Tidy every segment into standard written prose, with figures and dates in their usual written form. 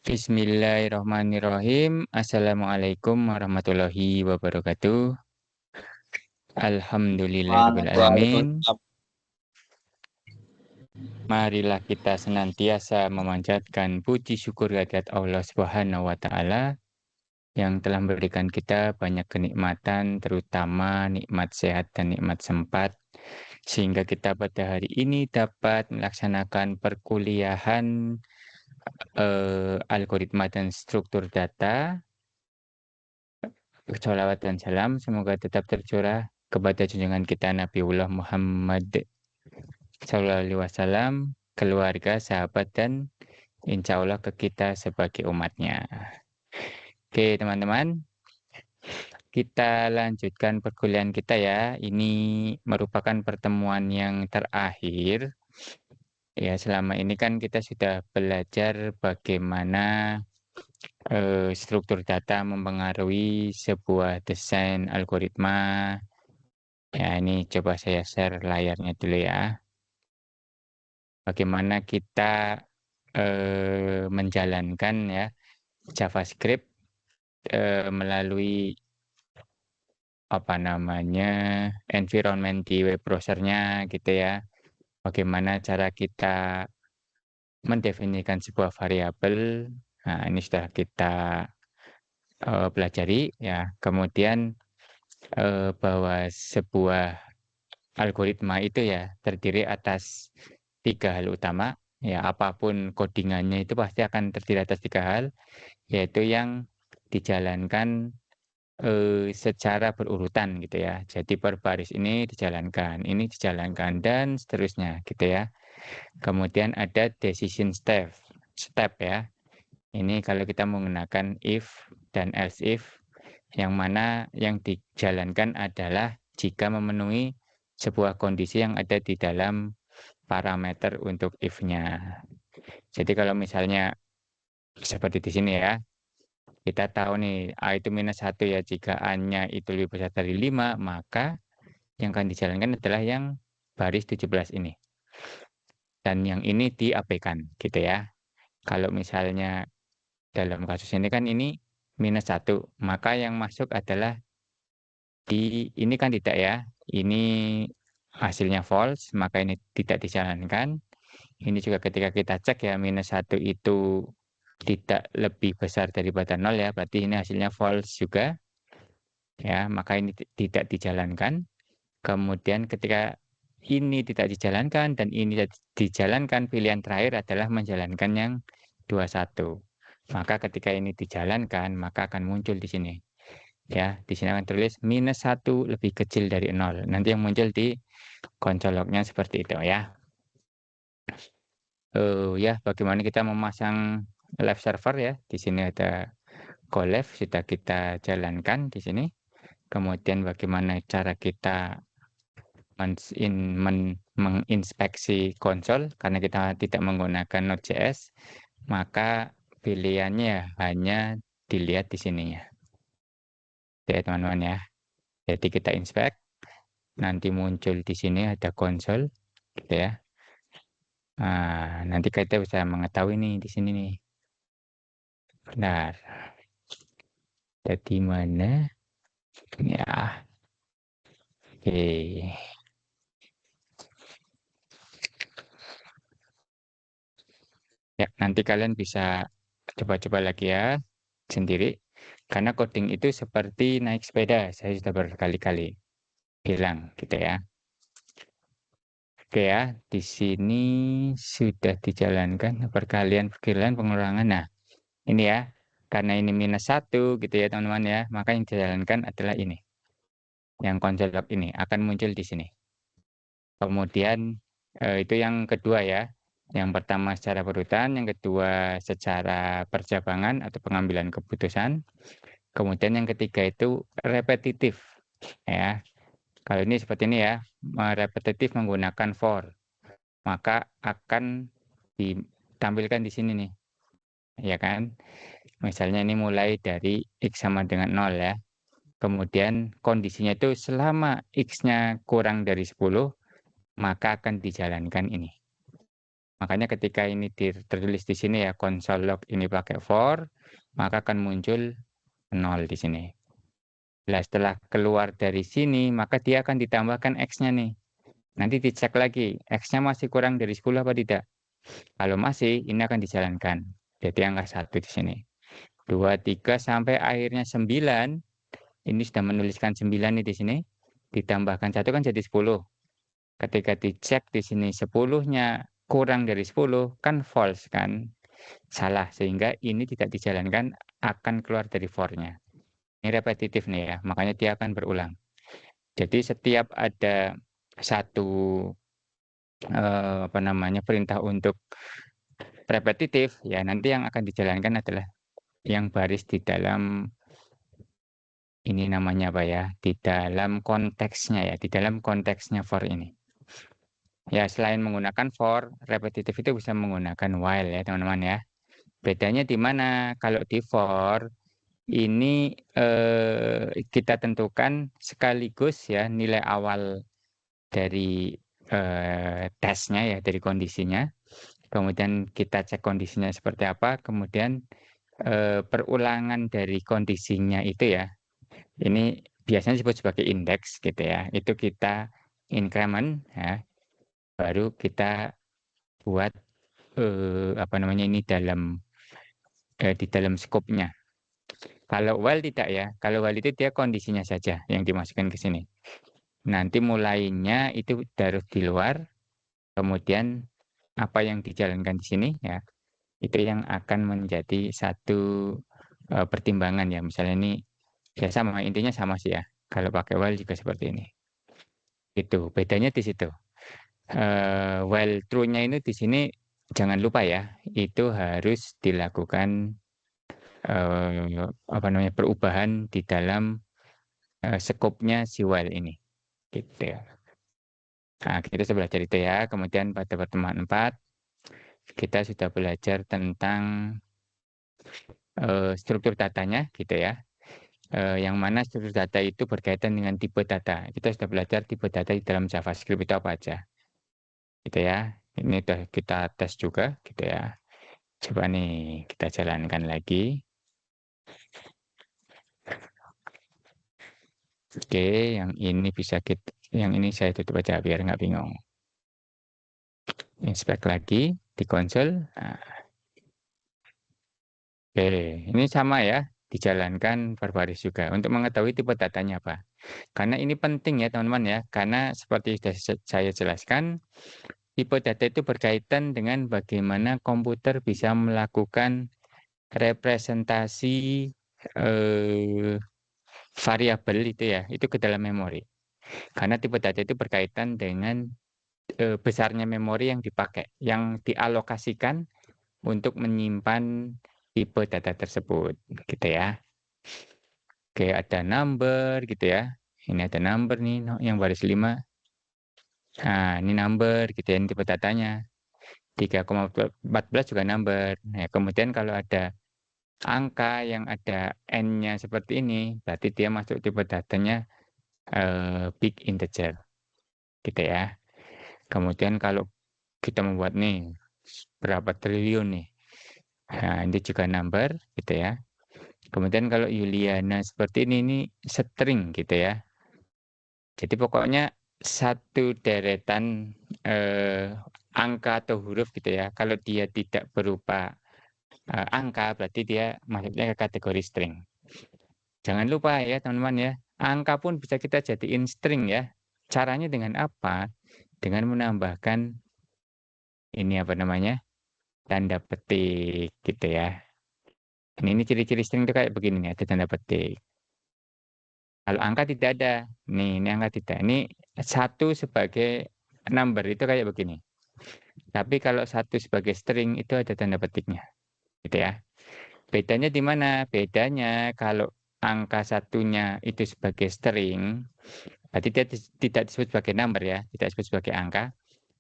Bismillahirrahmanirrahim. Assalamualaikum warahmatullahi wabarakatuh. Alhamdulillahirrabbilalamin. Waalaikumsalam. Marilah kita senantiasa memanjatkan puji syukur kehadirat Allah Subhanahu wa Ta'ala yang telah memberikan kita banyak kenikmatan, terutama nikmat sehat dan nikmat sempat, sehingga kita pada hari ini dapat melaksanakan perkuliahan algoritma dan struktur data. Sholawat dan salam semoga tetap tercurah kepada junjungan kita Nabiullah Muhammad Sallallahu Alaihi Wasallam, keluarga, sahabat, dan insya Allah ke kita sebagai umatnya. Oke teman-teman, kita lanjutkan perkuliahan kita ya. Ini merupakan pertemuan yang terakhir. Ya, selama ini kan kita sudah belajar bagaimana struktur data mempengaruhi sebuah desain algoritma. Ya, ini coba saya share layarnya dulu ya. Bagaimana kita menjalankan ya JavaScript melalui environment di web browsernya gitu ya. Bagaimana cara kita mendefinisikan sebuah variabel. Nah, ini sudah kita pelajari ya. Kemudian bahwa sebuah algoritma itu ya terdiri atas 3 hal utama. Ya, apapun codingannya itu pasti akan terdiri atas 3 hal, yaitu yang dijalankan secara berurutan gitu ya. Jadi per baris ini dijalankan, dan seterusnya gitu ya. Kemudian ada decision step ya. Ini kalau kita menggunakan if dan else if, yang mana yang dijalankan adalah jika memenuhi sebuah kondisi yang ada di dalam parameter untuk if-nya. Jadi kalau misalnya seperti di sini ya, kita tahu nih A itu -1 ya, jika A-nya itu lebih besar dari 5, maka yang akan dijalankan adalah yang baris 17 ini. Dan yang ini diabaikan gitu ya. Kalau misalnya dalam kasus ini kan ini -1, maka yang masuk adalah ini kan tidak ya. Ini hasilnya false, maka ini tidak dijalankan. Ini juga ketika kita cek ya, -1 itu tidak lebih besar daripada 0 ya, berarti ini hasilnya false juga. Ya, maka ini tidak dijalankan. Kemudian ketika ini tidak dijalankan dan ini tidak dijalankan, pilihan terakhir adalah menjalankan yang 21. Maka ketika ini dijalankan, maka akan muncul di sini. Ya, di sini akan tulis -1 lebih kecil dari 0. Nanti yang muncul di konsol lognya seperti itu ya. Ya, bagaimana kita memasang live server ya. Di sini ada GoLive, sudah kita jalankan di sini. Kemudian bagaimana cara kita menginspeksi konsol, karena kita tidak menggunakan Node.js, maka pilihannya hanya dilihat di sini ya. Oke teman-teman ya. Jadi kita inspect, nanti muncul di sini ada konsol, gitu ya. Nah, nanti kita bisa mengetahui nih di sini nih. Benar. Jadi mana? Ya. Oke. Ya, nanti kalian bisa coba-coba lagi ya sendiri. Karena coding itu seperti naik sepeda. Saya sudah berkali-kali bilang gitu ya. Oke ya, di sini sudah dijalankan perkalian pengurangan. Nah, ini ya. Karena ini -1 gitu ya teman-teman ya. Maka yang dijalankan adalah ini. Yang konsol log ini akan muncul di sini. Kemudian itu yang kedua ya. Yang pertama secara berurutan, yang kedua secara percabangan atau pengambilan keputusan. Kemudian yang ketiga itu repetitif ya. Kalau ini seperti ini ya, repetitif menggunakan for, maka akan ditampilkan di sini nih. Ya kan? Misalnya ini mulai dari X sama dengan 0 ya. Kemudian kondisinya itu selama X-nya kurang dari 10, maka akan dijalankan ini. Makanya ketika ini tertulis di sini ya console log ini pakai for, maka akan muncul 0 di sini. Nah, setelah keluar dari sini, maka dia akan ditambahkan X-nya nih. Nanti dicek lagi, X-nya masih kurang dari 10 apa tidak. Kalau masih, ini akan dijalankan. Jadi angka 1 di sini. 2, 3, sampai akhirnya 9. Ini sudah menuliskan 9 nih di sini. Ditambahkan 1 kan jadi 10. Ketika dicek di sini 10-nya kurang dari 10, kan false kan. Salah, sehingga ini tidak dijalankan, akan keluar dari for-nya. Ini repetitif nih ya, makanya dia akan berulang. Jadi setiap ada satu perintah untuk repetitif, ya nanti yang akan dijalankan adalah yang baris di dalam ini namanya apa ya? Di dalam konteksnya ya, di dalam konteksnya for ini. Ya, selain menggunakan for, repetitif itu bisa menggunakan while ya, teman-teman ya. Bedanya di mana? Kalau di for ini kita tentukan sekaligus ya nilai awal dari tesnya ya, dari kondisinya. Kemudian kita cek kondisinya seperti apa, kemudian perulangan dari kondisinya itu ya. Ini biasanya disebut sebagai indeks gitu ya. Itu kita increment ya, baru kita buat ini di dalam skopnya. Kalau while tidak ya, kalau while itu dia kondisinya saja yang dimasukkan ke sini. Nanti mulainya itu harus di luar, kemudian apa yang dijalankan di sini ya, itu yang akan menjadi satu pertimbangan ya. Misalnya ini ya sama, intinya sama sih ya. Kalau pakai while juga seperti ini. Itu bedanya di situ. While true-nya ini di sini jangan lupa ya, itu harus dilakukan perubahan di dalam skopnya si while ini. Gitu. Nah, kita sudah belajar itu ya. Kemudian pada pertemuan 4, kita sudah belajar tentang struktur datanya gitu ya. Yang mana struktur data itu berkaitan dengan tipe data. Kita sudah belajar tipe data di dalam JavaScript itu apa aja. Gitu ya. Ini sudah kita tes juga gitu ya. Coba nih kita jalankan lagi. Oke, yang ini yang ini saya tutup aja biar nggak bingung. Inspect lagi di konsol. Nah, oke, ini sama ya, dijalankan berbaris juga untuk mengetahui tipe datanya apa. Karena ini penting ya teman-teman ya, karena seperti sudah saya jelaskan, tipe data itu berkaitan dengan bagaimana komputer bisa melakukan representasi variabel itu ke dalam memori. Karena tipe data itu berkaitan dengan besarnya memori yang dipakai, yang dialokasikan untuk menyimpan tipe data tersebut, gitu ya. Oke, ada number gitu ya. Ini ada number nih, yang baris 5. Nah, ini number gitu ya, ini tipe datanya. 3,14 juga number. Nah, kemudian kalau ada angka yang ada n-nya seperti ini, berarti dia masuk tipe datanya big integer, gitu ya. Kemudian kalau kita membuat nih berapa triliun nih, nah ini juga number, gitu ya. Kemudian kalau Yuliana seperti ini string gitu ya. Jadi pokoknya satu deretan angka atau huruf gitu ya. Kalau dia tidak berupa angka, berarti dia masuknya ke kategori string. Jangan lupa ya teman-teman ya, angka pun bisa kita jadiin string ya. Caranya dengan apa? Dengan menambahkan ini tanda petik gitu ya. Ini ciri-ciri string itu kayak begini nih, ada tanda petik. Kalau angka tidak ada, ini angka tidak. Ini satu sebagai number itu kayak begini. Tapi kalau satu sebagai string itu ada tanda petiknya, gitu ya. Bedanya di mana? Bedanya kalau angka satunya itu sebagai string, berarti dia tidak disebut sebagai number ya, tidak disebut sebagai angka.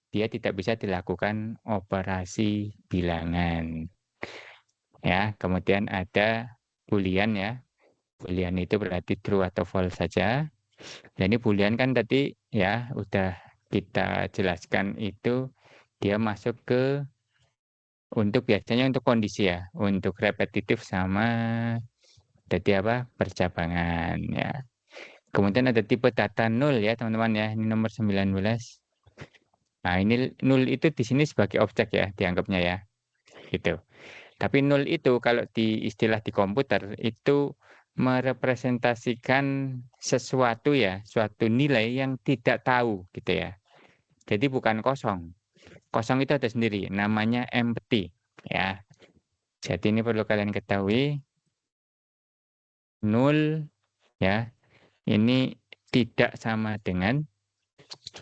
Dia tidak bisa dilakukan operasi bilangan. Ya, kemudian ada boolean ya. Boolean itu berarti true atau false saja. Dan ini boolean kan tadi ya udah kita jelaskan itu dia masuk ke biasanya untuk kondisi ya, untuk repetitif sama jadi apa, percabangan ya. Kemudian ada tipe data 0 ya teman-teman ya, ini nomor 19. Nah ini 0 itu di sini sebagai objek ya, dianggapnya ya, gitu. Tapi 0 itu kalau di istilah di komputer itu merepresentasikan sesuatu ya, suatu nilai yang tidak tahu gitu ya. Jadi bukan kosong. Kosong itu ada sendiri, namanya empty ya. Jadi ini perlu kalian ketahui, 0 ya, ini tidak sama dengan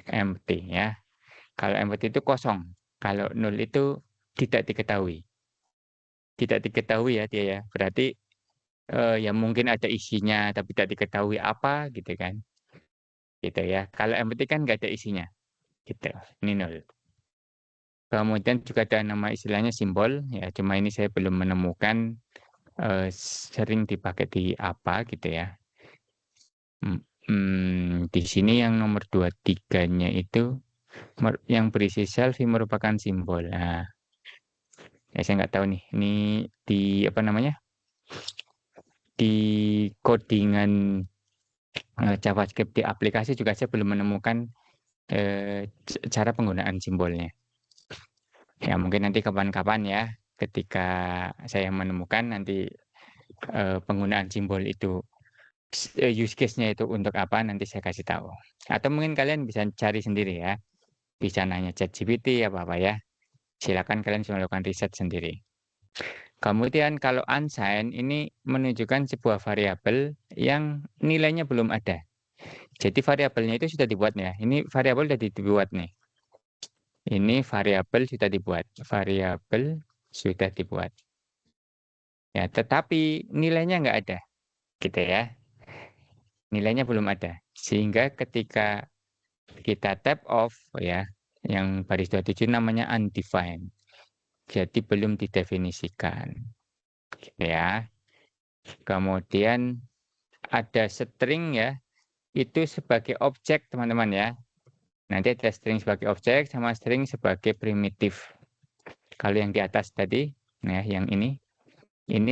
empty ya. Kalau empty itu kosong, kalau 0 itu tidak diketahui. Tidak diketahui ya dia ya, berarti ya mungkin ada isinya tapi tidak diketahui apa gitu kan, gitu ya. Kalau empty kan nggak ada isinya, gitu, ini 0. Kemudian juga ada nama istilahnya simbol, ya cuma ini saya belum menemukan sering dipakai di apa gitu ya. Di sini yang nomor 23-nya itu yang berisi selfie merupakan simbol. Nah, ya saya nggak tahu nih, ini di apa namanya, di codingan JavaScript di aplikasi juga saya belum menemukan cara penggunaan simbolnya. Ya mungkin nanti kapan-kapan ya, ketika saya menemukan nanti penggunaan simbol itu use case-nya itu untuk apa nanti saya kasih tahu. Atau mungkin kalian bisa cari sendiri ya, bisa nanya ChatGPT apa-apa ya. Silakan kalian bisa melakukan riset sendiri. Kemudian kalau unsigned ini menunjukkan sebuah variabel yang nilainya belum ada. Jadi variabelnya itu sudah dibuat ya. Ini variabel sudah dibuat nih. Ini variabel sudah dibuat. Variabel sudah dibuat. Ya, tetapi nilainya nggak ada, gitu ya. Nilainya belum ada. Sehingga ketika kita tap off ya, yang baris 27 namanya undefined. Jadi belum didefinisikan. Gitu ya. Kemudian ada string ya, itu sebagai objek teman-teman ya. Nanti ada string sebagai objek sama string sebagai primitif. Kalau yang di atas tadi, nah yang ini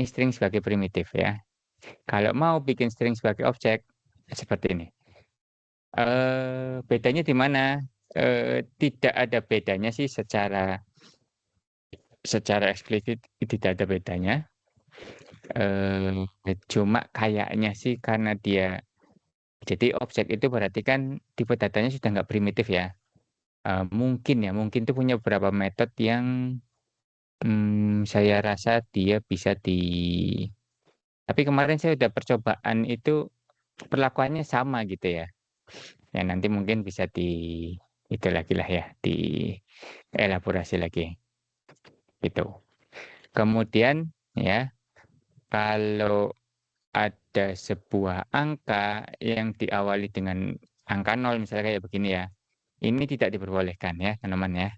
string sebagai primitif ya. Kalau mau bikin string sebagai objek, seperti ini. Bedanya di mana? Tidak ada bedanya sih secara eksplisit, tidak ada bedanya. Cuma kayaknya sih karena dia, jadi objek itu berarti kan tipe datanya sudah nggak primitif ya. Mungkin itu punya beberapa metode yang saya rasa dia bisa tapi kemarin saya udah percobaan itu perlakuannya sama gitu ya. Ya nanti mungkin bisa itu lagi lah ya, dielaborasi lagi. Gitu. Kemudian ya, kalau ada sebuah angka yang diawali dengan angka 0 misalnya kayak begini ya. Ini tidak diperbolehkan ya, teman-teman ya.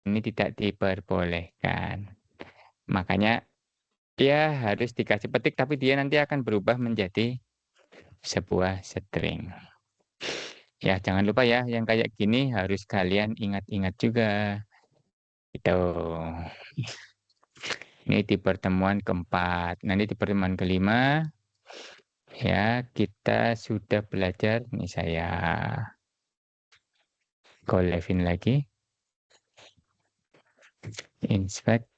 Ini tidak diperbolehkan. Makanya dia harus dikasih petik tapi dia nanti akan berubah menjadi sebuah string. Ya, jangan lupa ya yang kayak gini harus kalian ingat-ingat juga. Itu. Ini di pertemuan keempat. Nanti di pertemuan kelima ya kita sudah belajar. Ini saya go live-in lagi. Inspect.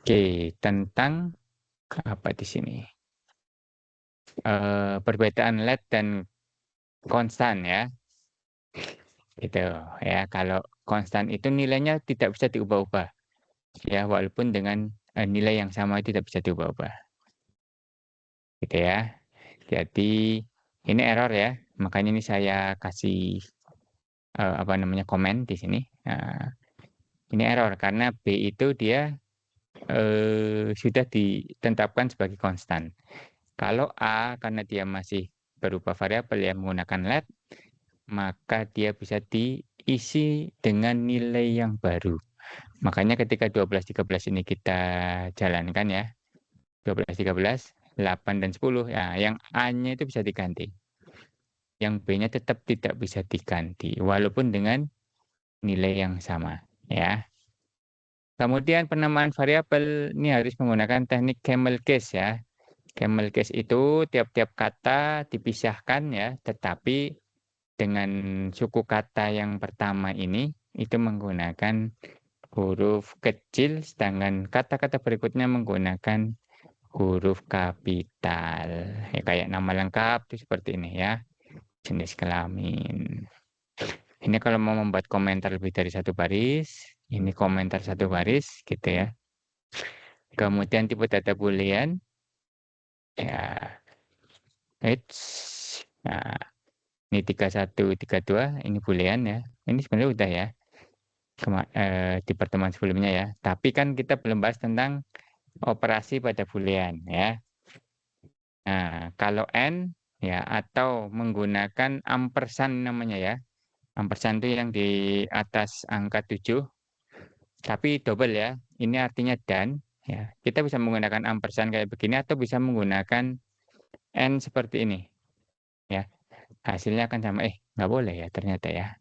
Oke, tentang apa di sini? Perbedaan let dan konstan ya. Gitu ya. Kalau konstan itu nilainya tidak bisa diubah-ubah. Ya, walaupun dengan nilai yang sama itu tidak bisa diubah-ubah. Gitu ya. Jadi ini error ya. Makanya ini saya kasih apa namanya komen di sini. Nah, ini error karena B itu dia sudah ditetapkan sebagai konstan. Kalau A karena dia masih berupa variabel ya menggunakan let, maka dia bisa diisi dengan nilai yang baru. Makanya ketika 12, 13 ini kita jalankan ya, 12, 13, 8, dan 10, ya, yang A-nya itu bisa diganti. yang B-nya tetap tidak bisa diganti, walaupun dengan nilai yang sama, ya. Kemudian penamaan variabel ini harus menggunakan teknik camel case ya. Camel case itu tiap-tiap kata dipisahkan ya, tetapi dengan suku kata yang pertama ini itu menggunakan huruf kecil, sedangkan kata-kata berikutnya menggunakan huruf kapital. Ya, kayak nama lengkap itu seperti ini ya, jenis kelamin. Ini kalau mau membuat komentar lebih dari satu baris, ini komentar satu baris gitu ya. Kemudian tipe data boolean, ya, nah, ini 3132, ini boolean ya. Ini sebenarnya udah ya, di pertemuan sebelumnya ya. Tapi kan kita belum bahas tentang operasi pada boolean ya. Nah, kalau N ya atau menggunakan ampersand namanya ya. Ampersand itu yang di atas angka 7, tapi double ya. Ini artinya dan ya. Kita bisa menggunakan ampersand kayak begini atau bisa menggunakan N seperti ini ya. Hasilnya akan sama. Nggak boleh ya ternyata ya.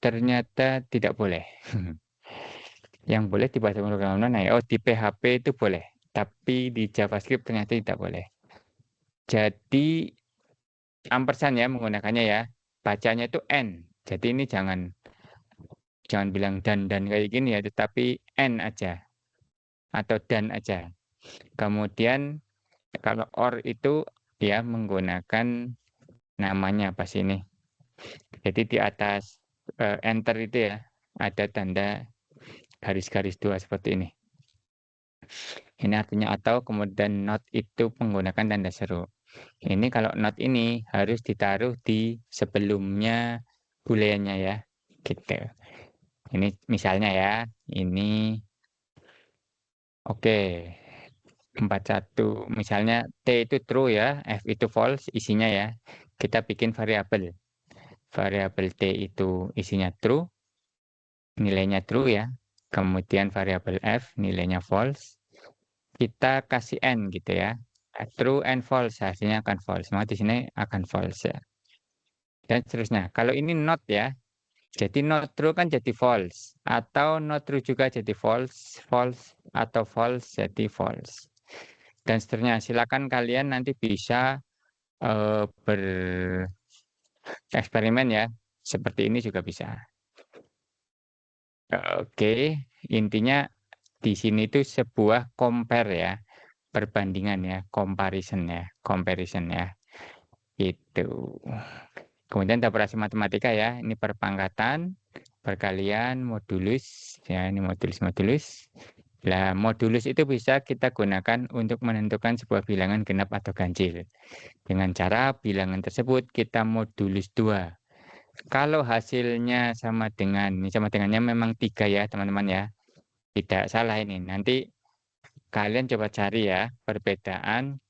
Ternyata tidak boleh. Yang boleh di bahasa pemrograman mana ya? Oh, di PHP itu boleh, tapi di JavaScript ternyata tidak boleh. Jadi ampersand ya menggunakannya ya. Bacanya itu N. Jadi ini jangan bilang dan kayak gini ya, tetapi N aja atau dan aja. Kemudian kalau OR itu ya menggunakan namanya pas ini. Jadi di atas enter itu ya ada tanda garis-garis 2 seperti ini. Ini artinya atau, kemudian not itu menggunakan tanda seru. Ini kalau not ini harus ditaruh di sebelumnya booleannya ya. Gitu. Ini misalnya ya, ini oke. 41 misalnya T itu true ya, F itu false isinya ya. Kita bikin variabel. Variabel T itu isinya true, nilainya true ya. Kemudian variabel F nilainya false. Kita kasih N gitu ya. True and false hasilnya akan false. Maka di sini akan false ya. Dan seterusnya. Kalau ini not ya. Jadi not true kan jadi false. Atau not true juga jadi false, false atau false jadi false. Dan seterusnya. Silakan kalian nanti bisa bereksperimen ya. Seperti ini juga bisa. Oke, intinya di sini itu sebuah compare ya, perbandingan ya, comparison ya, itu. Kemudian operasi matematika ya, ini perpangkatan, perkalian, modulus, ya ini modulus. Nah, modulus itu bisa kita gunakan untuk menentukan sebuah bilangan genap atau ganjil. Dengan cara bilangan tersebut kita modulus 2. Kalau hasilnya sama dengannya memang 3 ya teman-teman ya. Tidak salah ini. Nanti kalian coba cari ya perbedaan.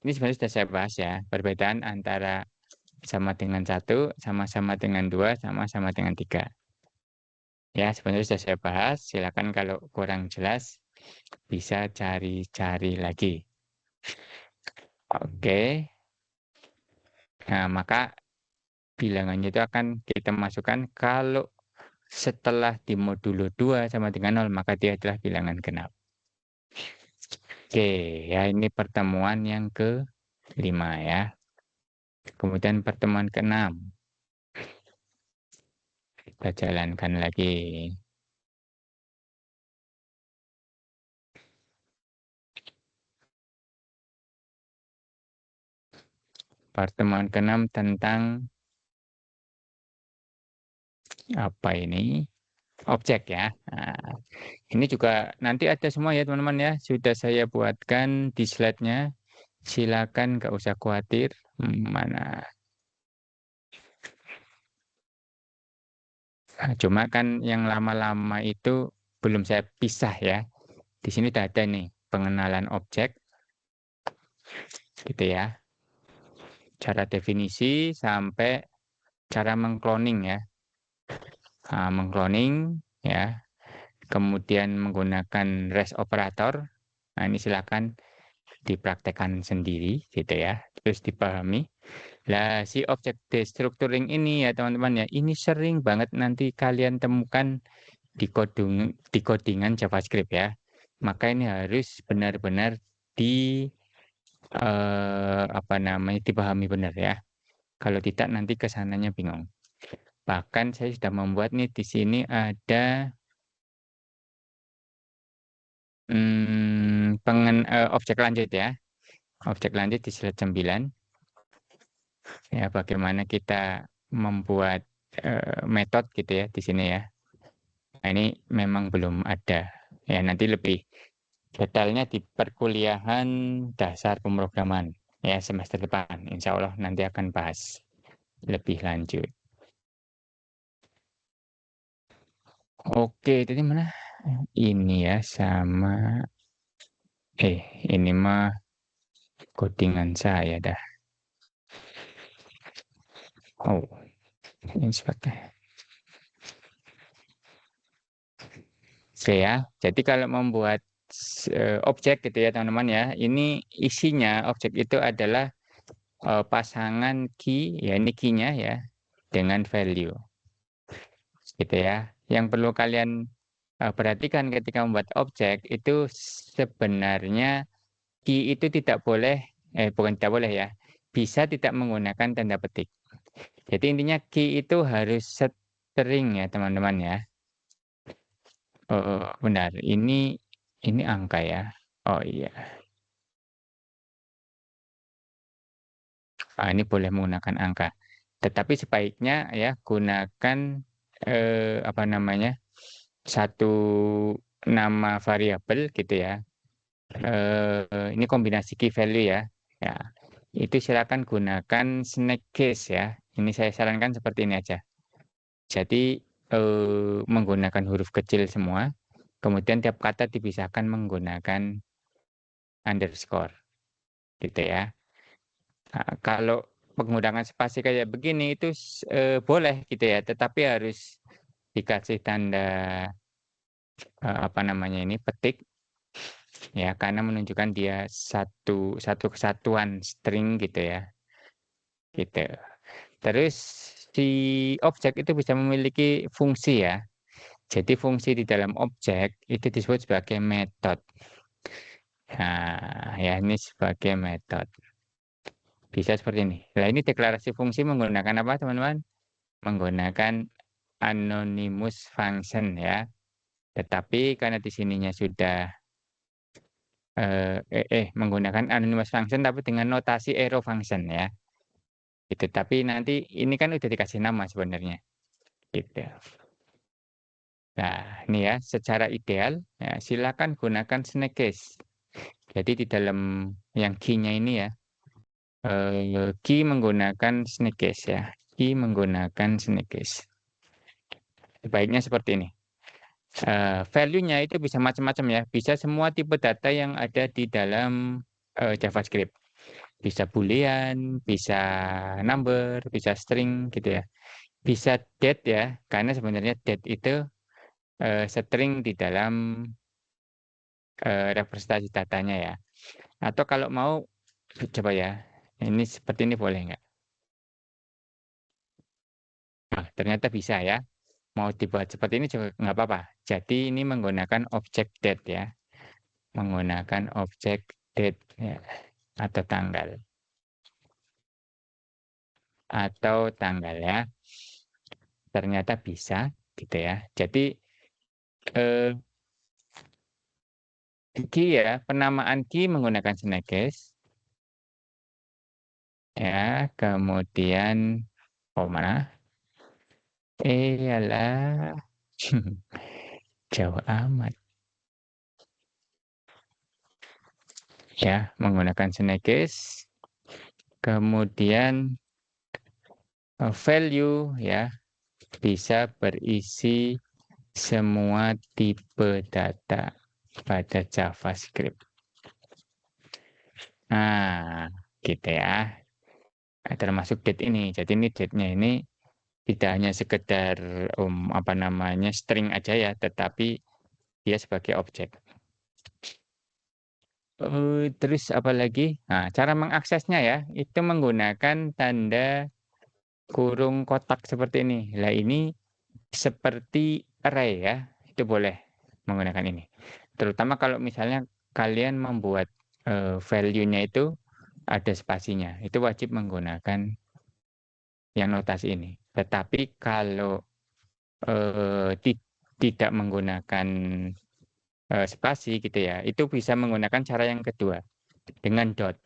Ini sebenarnya sudah saya bahas ya. Perbedaan antara sama dengan 1, sama-sama dengan 2, sama-sama dengan 3. Ya sebenarnya sudah saya bahas. Silakan kalau kurang jelas bisa cari-cari lagi. Oke. Nah maka bilangannya itu akan kita masukkan kalau setelah dimodulo 2 sama dengan 0, maka dia adalah bilangan genap. Oke, ya ini pertemuan yang ke-5 ya. Kemudian pertemuan ke-6. Kita jalankan lagi. Pertemuan ke-6 tentang apa ini? Objek ya. Nah, ini juga nanti ada semua ya teman-teman ya. Sudah saya buatkan di slide-nya. Silakan nggak usah khawatir. Mana? Nah, cuma kan yang lama-lama itu belum saya pisah ya. Di sini sudah ada nih pengenalan objek. Gitu ya. Cara definisi sampai cara mengcloning ya. Nah, mengcloning ya. Kemudian menggunakan REST operator. Nah, ini silakan dipraktekkan sendiri gitu ya, terus dipahami. Lah si object destructuring ini ya teman-teman ya, ini sering banget nanti kalian temukan di codingan JavaScript ya. Maka ini harus benar-benar apa namanya, dipahami benar ya. Kalau tidak nanti kesananya bingung. Bahkan saya sudah membuat nih di sini ada objek lanjut ya. Objek lanjut di slide 9. Ya, bagaimana kita membuat metode gitu ya di sini ya. Nah, ini memang belum ada. Ya, nanti lebih detailnya di perkuliahan dasar pemrograman ya semester depan. Insya Allah nanti akan bahas lebih lanjut. Oke, tadi mana? Ini ya sama ini mah codingan saya dah. Oh, ini sebagai oke ya. Jadi kalau membuat objek gitu ya teman-teman ya, ini isinya objek itu adalah pasangan key, ya ini key-nya ya, dengan value gitu ya. Yang perlu kalian perhatikan ketika membuat objek itu sebenarnya key itu tidak boleh, bukan tidak boleh ya, bisa tidak menggunakan tanda petik. Jadi intinya key itu harus string ya teman-teman ya. Oh, benar, ini angka ya. Oh iya, ini boleh menggunakan angka. Tetapi sebaiknya ya gunakan apa namanya, satu nama variabel gitu ya. Ini kombinasi key value ya. Ya, itu silakan gunakan snake case ya. Ini saya sarankan seperti ini aja. Jadi menggunakan huruf kecil semua, kemudian tiap kata dipisahkan menggunakan underscore, gitu ya. Nah, kalau penggunaan spasi kayak begini itu boleh gitu ya, tetapi harus dikasih tanda apa namanya ini petik ya, karena menunjukkan dia satu kesatuan string gitu ya, gitu. Terus si objek itu bisa memiliki fungsi ya. Jadi fungsi di dalam objek itu disebut sebagai metode. Nah, ya ini sebagai metode. Bisa seperti ini. Nah, ini deklarasi fungsi menggunakan apa, teman-teman? Menggunakan anonymous function ya. Tetapi karena di sininya sudah menggunakan anonymous function tapi dengan notasi arrow function ya. Itu. Tapi nanti ini kan udah dikasih nama sebenarnya. Gitu. Nah, ini ya secara ideal ya, silakan gunakan snake case. Jadi di dalam yang key-nya ini ya, key menggunakan snake case ya. Key menggunakan snake case. Sebaiknya seperti ini. Value-nya itu bisa macam-macam ya. Bisa semua tipe data yang ada di dalam JavaScript. Bisa boolean, bisa number, bisa string gitu ya. Bisa date ya, karena sebenarnya date itu string di dalam representasi datanya ya. Atau kalau mau, coba ya, ini seperti ini boleh nggak? Nah, ternyata bisa ya. Mau dibuat seperti ini juga nggak apa-apa. Jadi ini menggunakan objek date ya. Menggunakan objek date ya. Atau tanggal. Atau tanggal ya. Ternyata bisa gitu ya. Jadi eh, key ya, penamaan key menggunakan snakeys ya. Kemudian oh mana? Iyalah. Jauh amat. Ya, menggunakan snakeys. Kemudian value ya bisa berisi semua tipe data pada JavaScript. Nah, gitu ya. Termasuk date ini. Jadi ini date-nya ini tidak hanya sekedar apa namanya string aja ya, tetapi dia sebagai objek. Terus apalagi, nah, cara mengaksesnya ya, itu menggunakan tanda kurung kotak seperti ini. Lah ini seperti array ya, itu boleh menggunakan ini. Terutama kalau misalnya kalian membuat, value-nya itu ada spasinya, itu wajib menggunakan yang notasi ini. Tetapi kalau, eee, ti tidak menggunakan, spasi gitu ya, itu bisa menggunakan cara yang kedua, dengan dot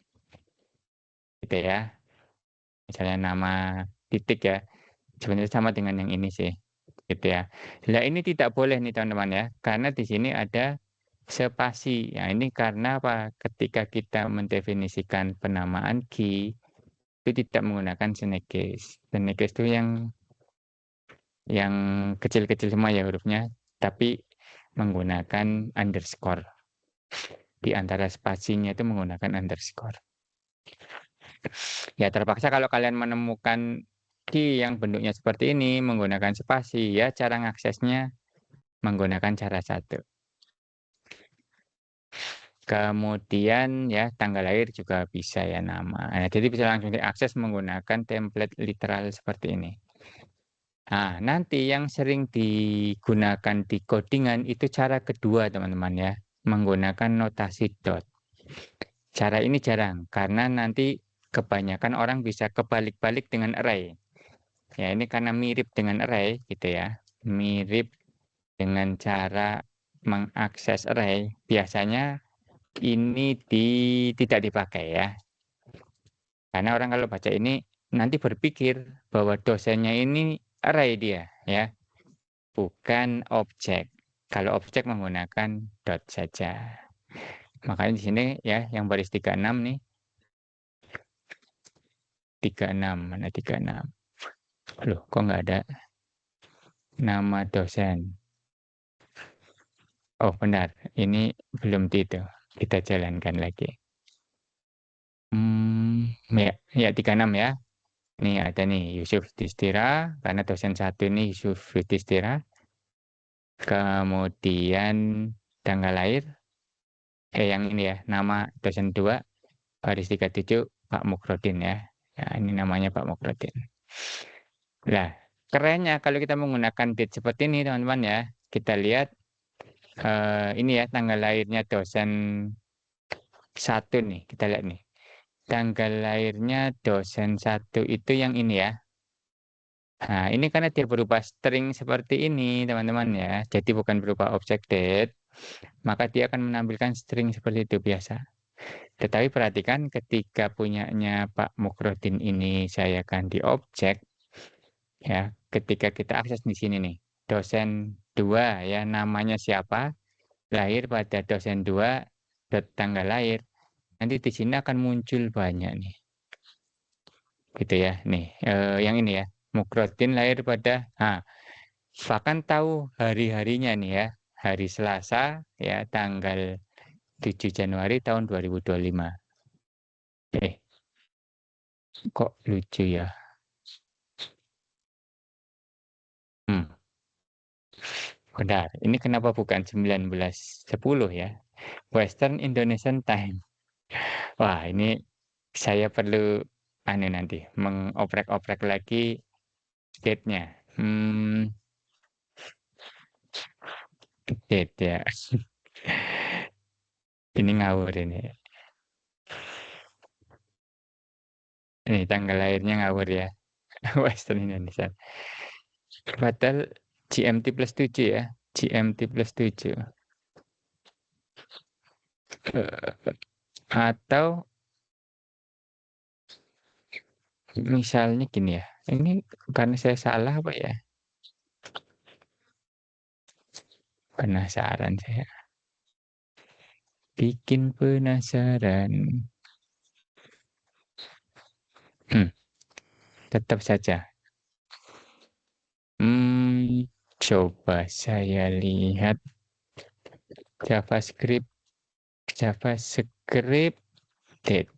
gitu ya. Misalnya nama titik ya, sebenarnya sama dengan yang ini sih, gitu ya. Lah ini tidak boleh nih teman-teman ya, karena di sini ada spasi. Ya ini karena apa? Ketika kita mendefinisikan penamaan key, itu tidak menggunakan snake case. Snake case itu yang kecil-kecil semua ya hurufnya, tapi menggunakan underscore. Di antara spasinya itu menggunakan underscore. Ya terpaksa kalau kalian menemukan key yang bentuknya seperti ini menggunakan spasi, ya cara ngaksesnya menggunakan cara satu. Kemudian ya tanggal lahir juga bisa ya nama. Nah, jadi bisa langsung diakses menggunakan template literal seperti ini. Nah, nanti yang sering digunakan di codingan itu cara kedua teman-teman ya, menggunakan notasi dot. Cara ini jarang karena nanti kebanyakan orang bisa kebalik-balik dengan array. Ya ini karena mirip dengan array gitu ya, mirip dengan cara mengakses array, biasanya ini tidak dipakai ya. Karena orang kalau baca ini nanti berpikir bahwa dosennya ini array dia ya, bukan objek. Kalau objek menggunakan dot saja. Makanya di sini ya yang baris 36 nih, 36 mana 36. Loh, kok nggak ada nama dosen? Oh benar, ini belum itu. Kita jalankan lagi. Ya 36 ya. Nih ada nih Yusuf Distira, karena dosen satu ini Yusuf Distira. Kemudian tanggal lahir, yang ini ya, nama dosen 2 baris 37 Pak Mukrodin ya. Ya ini namanya Pak Mukrodin. Lah, kerennya kalau kita menggunakan date seperti ini teman-teman ya, kita lihat ini ya tanggal lahirnya dosen satu nih, kita lihat nih. Tanggal lahirnya dosen satu itu yang ini ya. Nah, ini karena dia berupa string seperti ini, teman-teman ya. Jadi bukan berupa objek date, maka dia akan menampilkan string seperti itu biasa. Tetapi perhatikan ketika punyanya Pak Mukrodin ini saya ganti objek, ya. Ketika kita akses di sini nih, dosen 2 ya, namanya siapa, lahir pada dosen 2, tanggal lahir. Nanti di sini akan muncul banyak nih. Gitu ya. Nih, yang ini ya. Mukrodin lahir pada bahkan tahu hari-harinya nih ya. Hari Selasa ya tanggal 7 Januari tahun 2025. Eh, kok lucu ya? Hmm, Bentar. Ini kenapa bukan 19.10 ya? Western Indonesian Time. Wah, ini saya perlu nanti mengoprek-oprek lagi date-nya. Date ya. Ini ngawur ini. Ini tanggal lahirnya ngawur ya. Western Indonesia. Padahal GMT plus 7 ya. GMT plus 7. Atau misalnya gini ya. Ini karena saya salah apa ya? Penasaran saya. Bikin penasaran. Hmm, Tetap saja. Coba saya lihat JavaScript. JavaScript date.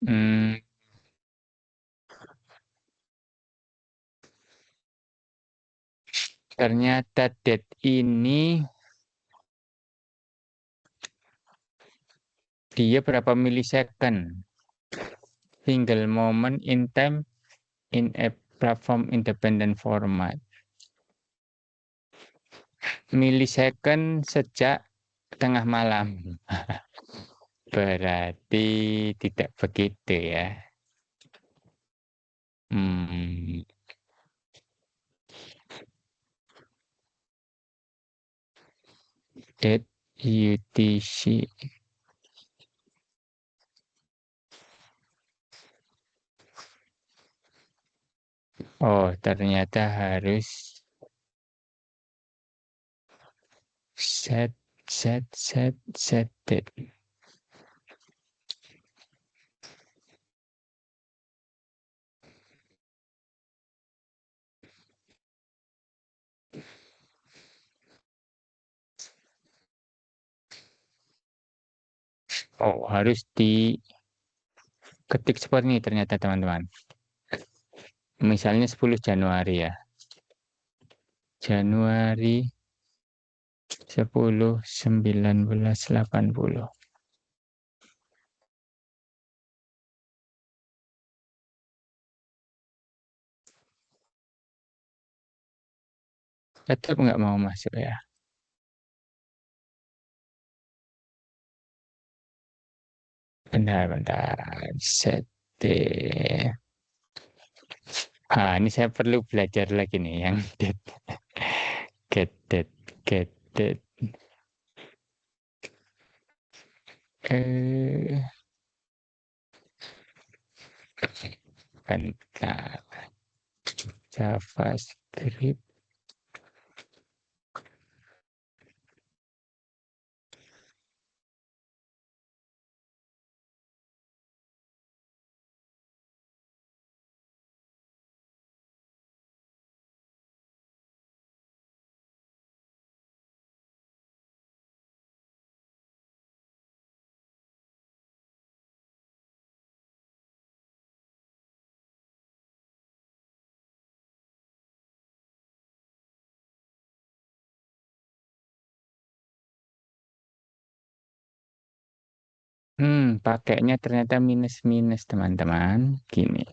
Hmm, ternyata date ini dia berapa milisecond. Single moment in time in a platform independent format. Milisecond sejak tengah malam. Berarti tidak begitu ya. Hmm, date UTC. Oh, ternyata harus set, set date. Oh, harus diketik seperti ini ternyata teman-teman. Misalnya 10 Januari ya. Januari 10 1980. Tetap nggak mau masuk ya. Bentar-bentar. Set date. Ah, ini saya perlu belajar lagi nih yang date. Get date, get date. Eh, bentar. JavaScript. Pakainya ternyata minus-minus teman-teman. Gini.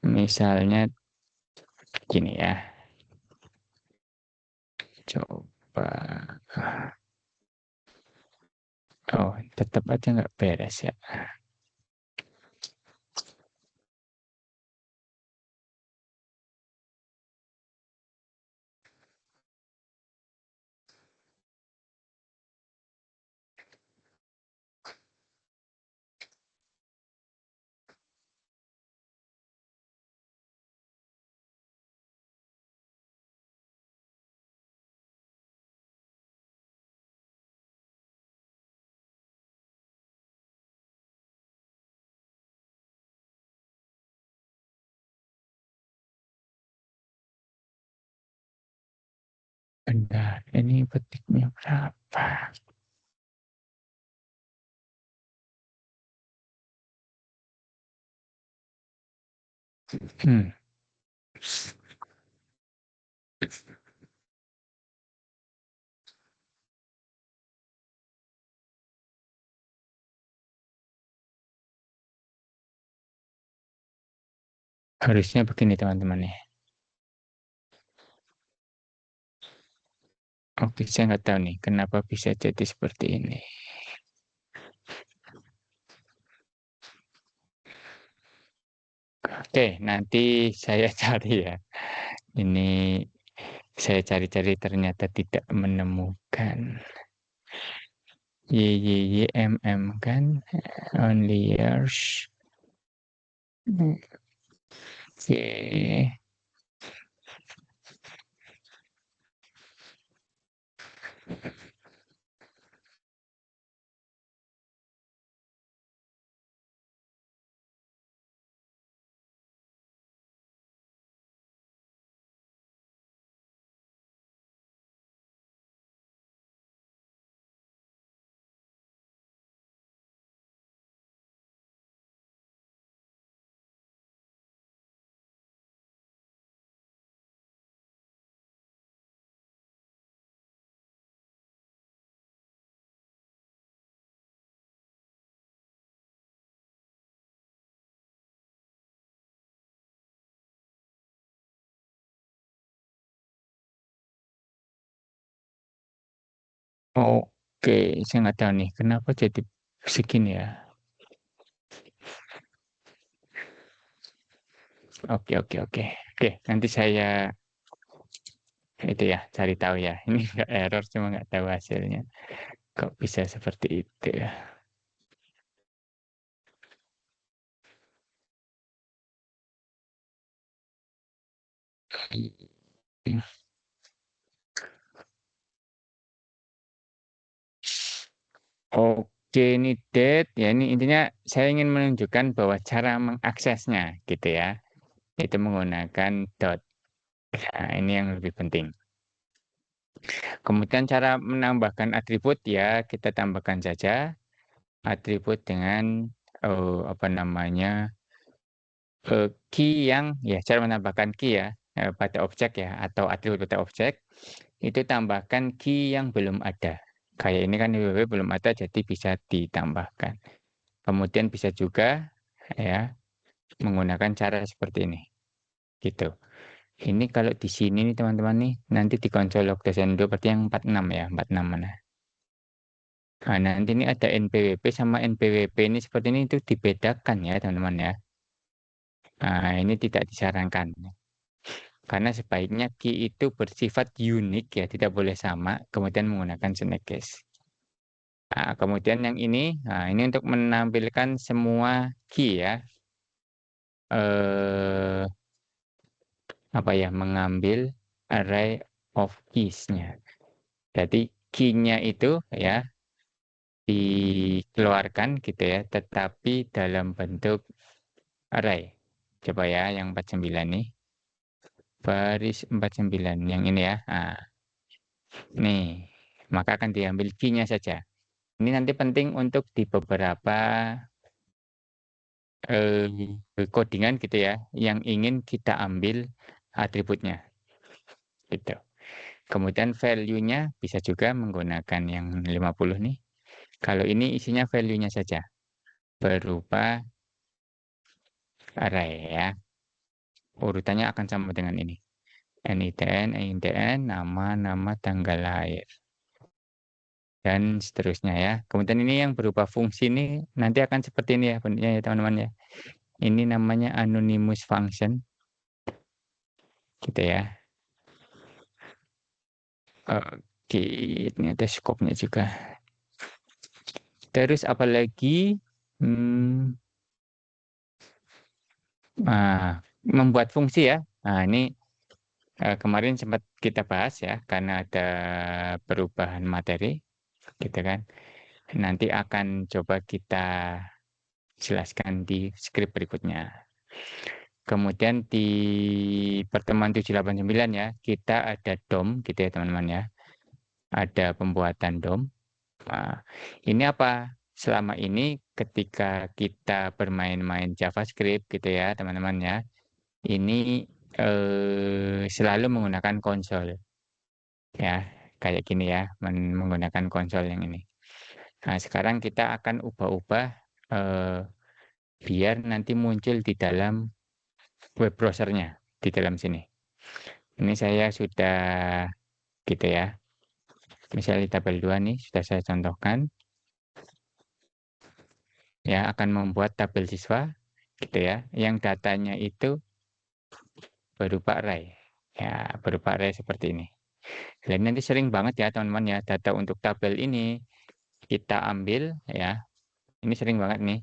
Misalnya gini ya. Coba. Oh, tetap aja nggak beres ya. Bentar, ini petiknya berapa? Hmm, harusnya begini teman-teman ya. Oke, saya nggak tahu nih kenapa bisa jadi seperti ini. Oke, nanti saya cari ya. Ini saya cari-cari ternyata tidak menemukan. YYYMM kan, only years. Oke, Oke, saya nggak tahu nih kenapa jadi segini ya. Oke oke oke. Oke, nanti saya itu ya cari tahu ya. Ini nggak error cuma nggak tahu hasilnya. Kok bisa seperti itu ya? Oke, ini date ya ini intinya saya ingin menunjukkan bahwa cara mengaksesnya gitu ya. Itu menggunakan dot. Nah, ini yang lebih penting. Kemudian cara menambahkan atribut ya kita tambahkan saja atribut dengan apa namanya key yang ya cara menambahkan key ya pada objek ya atau atribut pada objek itu tambahkan key yang belum ada. Kayak ini kan www belum ada jadi bisa ditambahkan. Kemudian bisa juga ya menggunakan cara seperti ini gitu. Ini kalau di sini nih teman-teman nih nanti di konsol log descendo berarti yang 46 ya 46 mana. Nah, nanti ini ada NPWP sama NPWP ini seperti ini itu dibedakan ya teman-teman ya. Nah, ini tidak disarankan. Karena sebaiknya key itu bersifat unik ya, tidak boleh sama, kemudian menggunakan snack case. Nah, kemudian yang ini untuk menampilkan semua key ya, eh, apa ya, mengambil array of keys-nya. Jadi key-nya itu ya dikeluarkan gitu ya, tetapi dalam bentuk array. Coba ya yang 49 nih, baris 49 yang ini ya. Nah, nih, maka akan diambil key-nya saja. Ini nanti penting untuk di beberapa codingan gitu ya, yang ingin kita ambil atributnya, gitu. Kemudian value-nya bisa juga menggunakan yang 50 nih. Kalau ini isinya value-nya saja, berupa array ya. Urutannya akan sama dengan ini. NIDN, INDN, nama tanggal lahir, dan seterusnya ya. Kemudian ini yang berupa fungsi ini nanti akan seperti ini ya bentuknya ya teman-teman ya. Ini namanya anonymous function, gitu ya. Oke, ini ada skopnya juga. Terus apalagi hmm, membuat fungsi ya. Nah, ini kemarin sempat kita bahas ya, karena ada perubahan materi, gitu kan. Nanti akan coba kita jelaskan di skrip berikutnya. Kemudian di pertemuan 789 ya, kita ada DOM gitu ya teman-teman ya. Ada pembuatan DOM. Nah, ini apa? Selama ini ketika kita bermain-main JavaScript gitu ya teman-teman ya, ini selalu menggunakan konsol ya, kayak gini ya, menggunakan konsol yang ini. Nah, sekarang kita akan ubah-ubah eh, biar nanti muncul di dalam web browsernya di dalam sini. Ini saya sudah gitu ya. Misalnya di tabel 2 nih sudah saya contohkan ya akan membuat tabel siswa gitu ya yang datanya itu berupa array. Ya, berupa array seperti ini. Dan nanti sering banget ya teman-teman ya data untuk tabel ini kita ambil ya. Ini sering banget nih.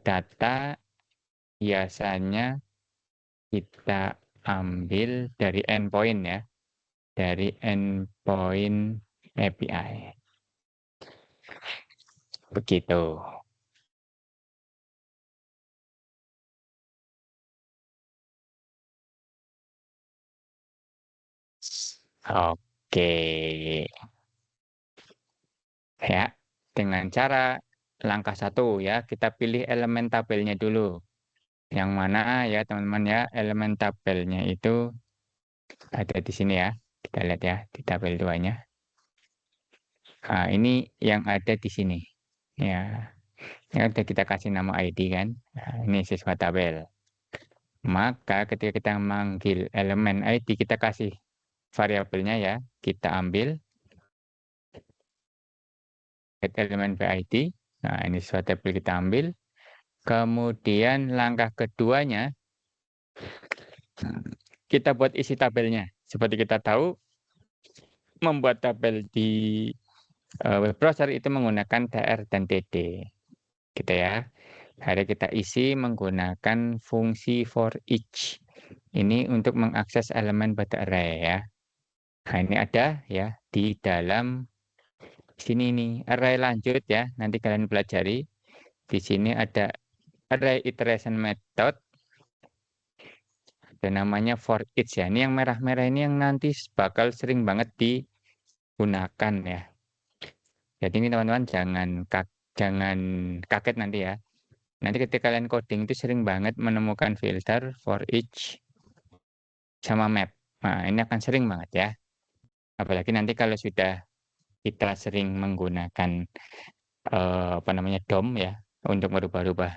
Data biasanya kita ambil dari endpoint ya. Dari endpoint API. Begitu. Oke. Ya, dengan cara langkah satu ya, kita pilih elemen tabelnya dulu. Yang mana ya teman-teman ya, elemen tabelnya itu ada di sini ya. Kita lihat ya di tabel 2-nya. Nah, ini yang ada di sini. Ya, ini udah kita kasih nama ID kan. Nah, ini siswa tabel. Maka ketika kita manggil elemen ID, kita kasih variabelnya ya. Kita ambil get elemen PID. Nah, ini sesuai tabel kita ambil. Kemudian langkah keduanya, kita buat isi tabelnya. Seperti kita tahu, membuat tabel di web browser itu menggunakan tr dan td. Gitu ya. Hari kita isi menggunakan fungsi for each. Ini untuk mengakses elemen pada array ya. Nah, ini ada ya di dalam sini nih, array lanjut ya. Nanti kalian pelajari. Di sini ada array iteration method. Dan namanya for each ya. Ini yang merah-merah ini yang nanti bakal sering banget digunakan ya. Jadi ini teman-teman jangan kaget nanti ya. Nanti ketika kalian coding itu sering banget menemukan filter for each sama map. Nah, ini akan sering banget ya. Apalagi nanti kalau sudah kita sering menggunakan DOM ya untuk merubah-rubah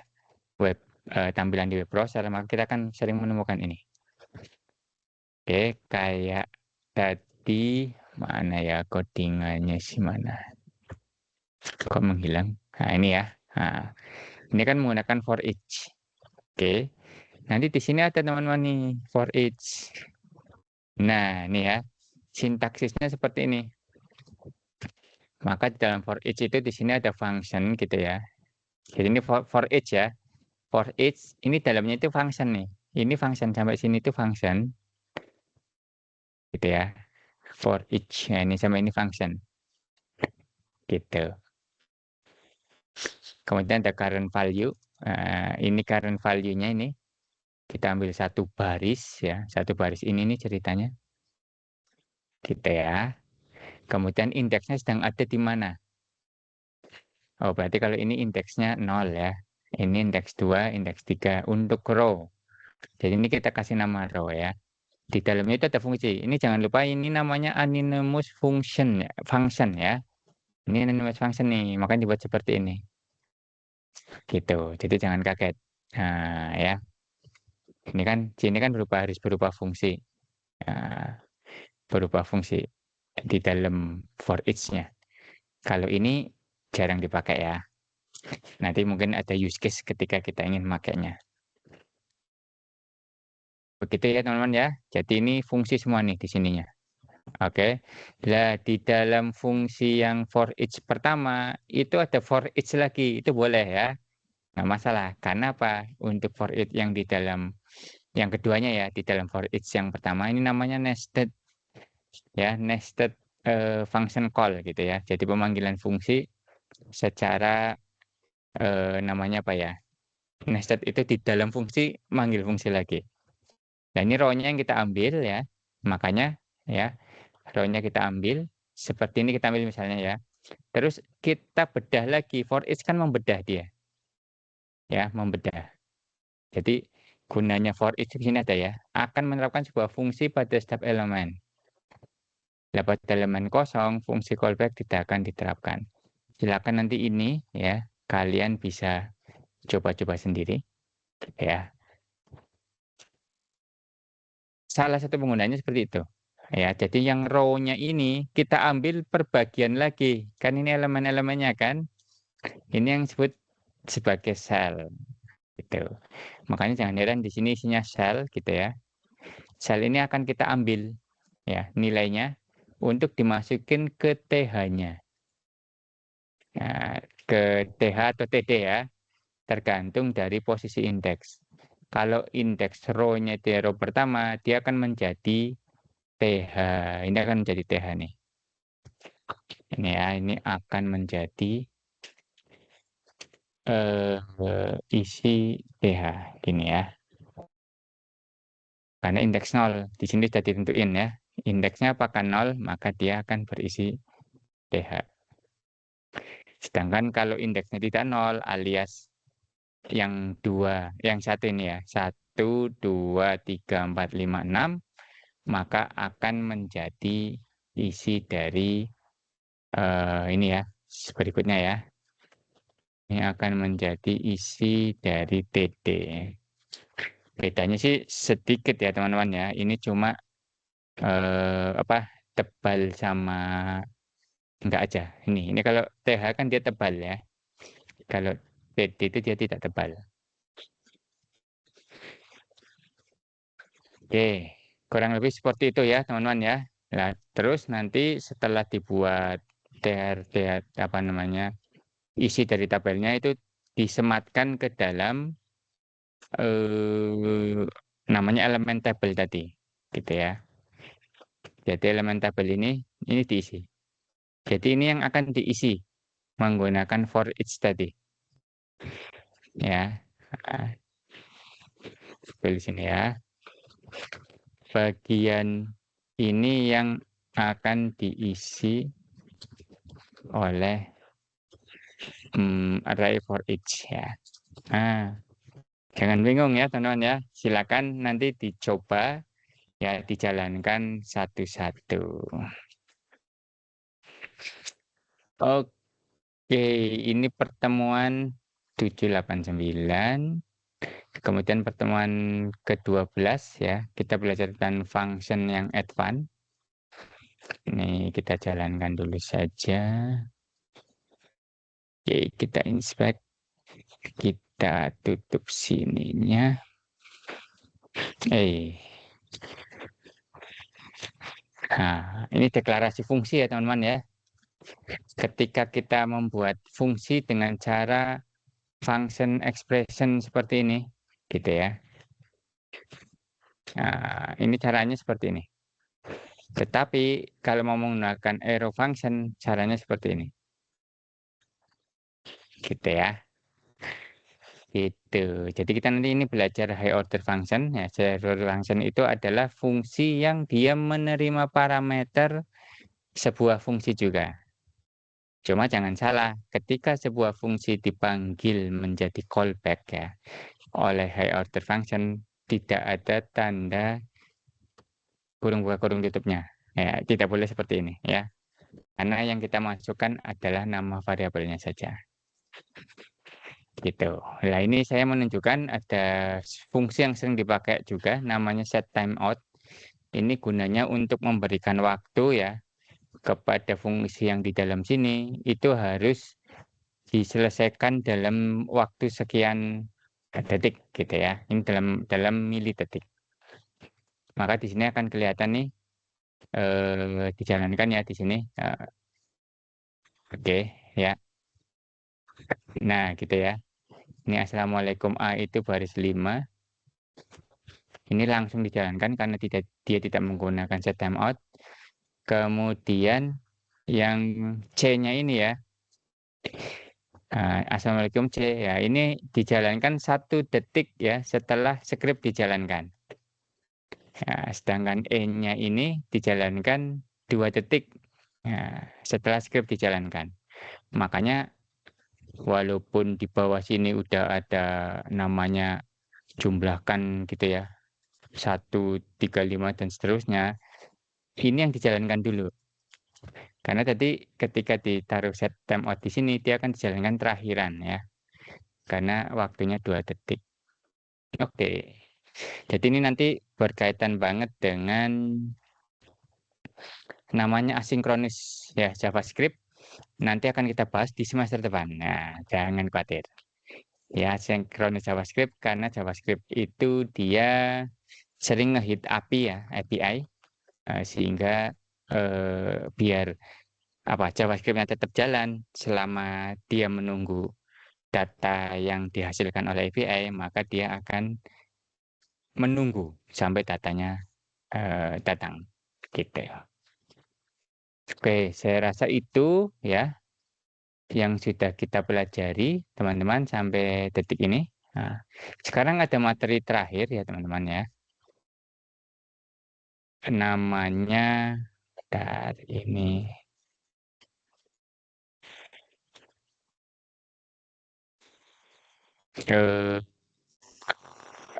web tampilan di web browser, maka kita akan sering menemukan ini. Oke, kayak tadi mana ya codingannya sih mana? Kok menghilang? Nah, ini ya. Nah, ini kan menggunakan for each. Oke. Nanti di sini ada teman-teman nih for each. Nah, ini ya. Sintaksisnya seperti ini. Maka di dalam for each itu di sini ada function gitu ya. Jadi ini for each ya. For each ini dalamnya itu function nih. Ini function sampai sini itu function. Gitu ya. For each. Nah, ini sama ini function. Gitu. Kemudian ada current value. Ini current value-nya ini. Kita ambil satu baris ya. Satu baris ini nih ceritanya. Gitu ya. Kemudian indeksnya sedang ada di mana? Oh, berarti kalau ini indeksnya 0 ya. Ini indeks 2, indeks 3 untuk row. Jadi ini kita kasih nama row ya. Di dalamnya itu ada fungsi. Ini jangan lupa ini namanya anonymous function ya. Function ya. Ini anonymous function nih, makanya dibuat seperti ini. Gitu. Jadi jangan kaget. Nah, ya. Ini kan harus berupa fungsi. Nah, berupa fungsi di dalam for each-nya. Kalau ini jarang dipakai ya. Nanti mungkin ada use case ketika kita ingin makainya. Begitu ya teman-teman ya. Jadi ini fungsi semua nih di sininya. Oke. Nah, di dalam fungsi yang for each pertama itu ada for each lagi. Itu boleh ya. Nggak masalah. Karena apa? Untuk for each yang di dalam yang keduanya ya, di dalam for each yang pertama ini namanya nested ya, nested function call gitu ya. Jadi pemanggilan fungsi secara namanya apa ya? Nested itu di dalam fungsi manggil fungsi lagi. Nah, ini row-nya yang kita ambil ya. Makanya ya, row-nya kita ambil seperti ini kita ambil misalnya ya. Terus kita bedah lagi. For each kan membedah dia. Ya, membedah. Jadi gunanya for each di sini ada ya. Akan menerapkan sebuah fungsi pada setiap elemen. Nah, pada elemen kosong, fungsi callback tidak akan diterapkan. Silakan nanti ini ya, kalian bisa coba-coba sendiri ya. Salah satu penggunanya seperti itu. Ya, jadi yang row-nya ini kita ambil per bagian lagi. Kan ini elemen-elemennya kan. Ini yang disebut sebagai sel. Gitu. Makanya jangan heran di sini isinya sel gitu ya. Sel ini akan kita ambil ya nilainya untuk dimasukin ke TH-nya. Nah, ke TH atau TD ya. Tergantung dari posisi indeks. Kalau indeks row-nya di row pertama, dia akan menjadi TH. Ini akan menjadi TH nih. Ini ya, ini akan menjadi isi TH. Gini ya. Karena indeks 0. Di sini sudah ditentuin ya. Indeksnya apakah 0, maka dia akan berisi TH. Sedangkan kalau indeksnya tidak 0 alias yang satu ini ya. 1, 2, 3, 4, 5, 6. Maka akan menjadi isi dari ini ya, berikutnya ya. Ini akan menjadi isi dari TD. Bedanya sih sedikit ya teman-teman ya. Ini cuma tebal sama enggak aja. Ini kalau TH kan dia tebal ya. Kalau TD itu dia tidak tebal. Oke, kurang lebih seperti itu ya teman-teman ya. Nah, terus nanti setelah dibuat TR apa namanya isi dari tabelnya itu disematkan ke dalam namanya elemen tabel tadi, gitu ya. Jadi elemen tabel ini diisi. Jadi ini yang akan diisi menggunakan for each tadi, ya. Ah, Pilih sini ya. Bagian ini yang akan diisi oleh array for each ya. Nah, jangan bingung ya teman-teman ya. Silakan nanti dicoba ya dijalankan satu-satu. Oke, ini pertemuan 789. Kemudian pertemuan ke-12 ya. Kita belajar tentang function yang advance. Ini kita jalankan dulu saja. Oke, kita inspect. Kita tutup sininya. Nah, ini deklarasi fungsi ya teman-teman ya. Ketika kita membuat fungsi dengan cara function expression seperti ini, gitu ya. Nah, ini caranya seperti ini. Tetapi kalau mau menggunakan arrow function, caranya seperti ini. Gitu ya. Gitu. Jadi kita nanti ini belajar high order function. Ya, high order function itu adalah fungsi yang dia menerima parameter sebuah fungsi juga. Cuma jangan salah, ketika sebuah fungsi dipanggil menjadi callback ya oleh high order function, tidak ada tanda kurung buka kurung tutupnya. Ya, tidak boleh seperti ini ya. Karena yang kita masukkan adalah nama variabelnya saja. Gitu. Nah, ini saya menunjukkan ada fungsi yang sering dipakai juga namanya set timeout. Ini gunanya untuk memberikan waktu ya kepada fungsi yang di dalam sini itu harus diselesaikan dalam waktu sekian detik gitu ya. Ini dalam milidetik. Maka di sini akan kelihatan nih dijalankan ya di sini. Oke ya. Nah, gitu ya. Ini Assalamualaikum A itu baris 5. Ini langsung dijalankan karena dia tidak menggunakan set timeout. Kemudian yang C-nya ini ya. Assalamualaikum C ya. Ini dijalankan 1 detik ya setelah skrip dijalankan. Nah, sedangkan E-nya ini dijalankan 2 detik setelah skrip dijalankan. Makanya walaupun di bawah sini udah ada namanya jumlahkan gitu ya, 1, 3, 5 dan seterusnya, ini yang dijalankan dulu. Karena tadi ketika ditaruh set timeout di sini, dia akan dijalankan terakhiran ya. Karena waktunya 2 detik. Oke. Jadi ini nanti berkaitan banget dengan namanya asinkronis ya JavaScript. Nanti akan kita bahas di semester depan. Nah, jangan khawatir. Ya, asinkronis JavaScript karena JavaScript itu dia sering ngehit API sehingga biar JavaScript-nya tetap jalan selama dia menunggu data yang dihasilkan oleh API, maka dia akan menunggu sampai datanya datang gitu. Oke, saya rasa itu ya yang sudah kita pelajari teman-teman sampai detik ini. Nah, sekarang ada materi terakhir ya teman-teman ya. Namanya ini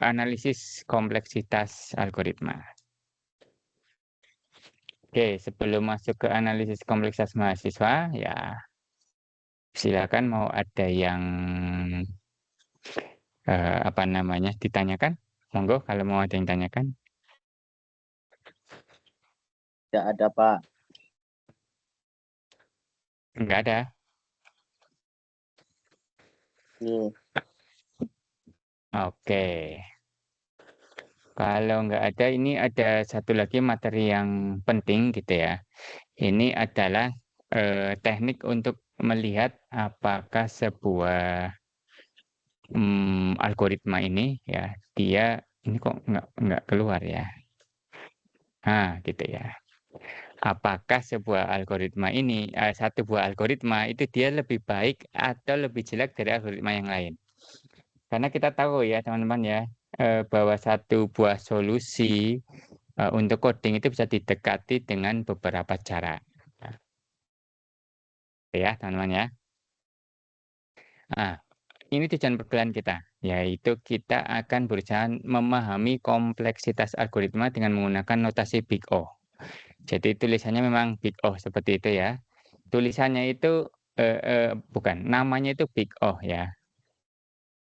analisis kompleksitas algoritma. Oke, sebelum masuk ke analisis kompleksitas mahasiswa, ya silakan mau ada yang ditanyakan. Monggo kalau mau ada yang tanyakan. Tidak ada, Pak. Nggak ada. Iya. Oke. Kalau nggak ada, ini ada satu lagi materi yang penting gitu ya. Ini adalah teknik untuk melihat apakah sebuah algoritma ini ya, dia ini kok nggak keluar ya. Nah, gitu ya. Apakah sebuah algoritma ini, satu buah algoritma itu dia lebih baik atau lebih jelek dari algoritma yang lain? Karena kita tahu ya teman-teman ya, bahwa satu buah solusi untuk coding itu bisa didekati dengan beberapa cara. Nah, ya teman-teman ya. Nah, ini tujuan perkuliahan kita, yaitu kita akan berusaha memahami kompleksitas algoritma dengan menggunakan notasi Big O. Jadi tulisannya memang Big O seperti itu ya. Tulisannya itu bukan, namanya itu Big O ya.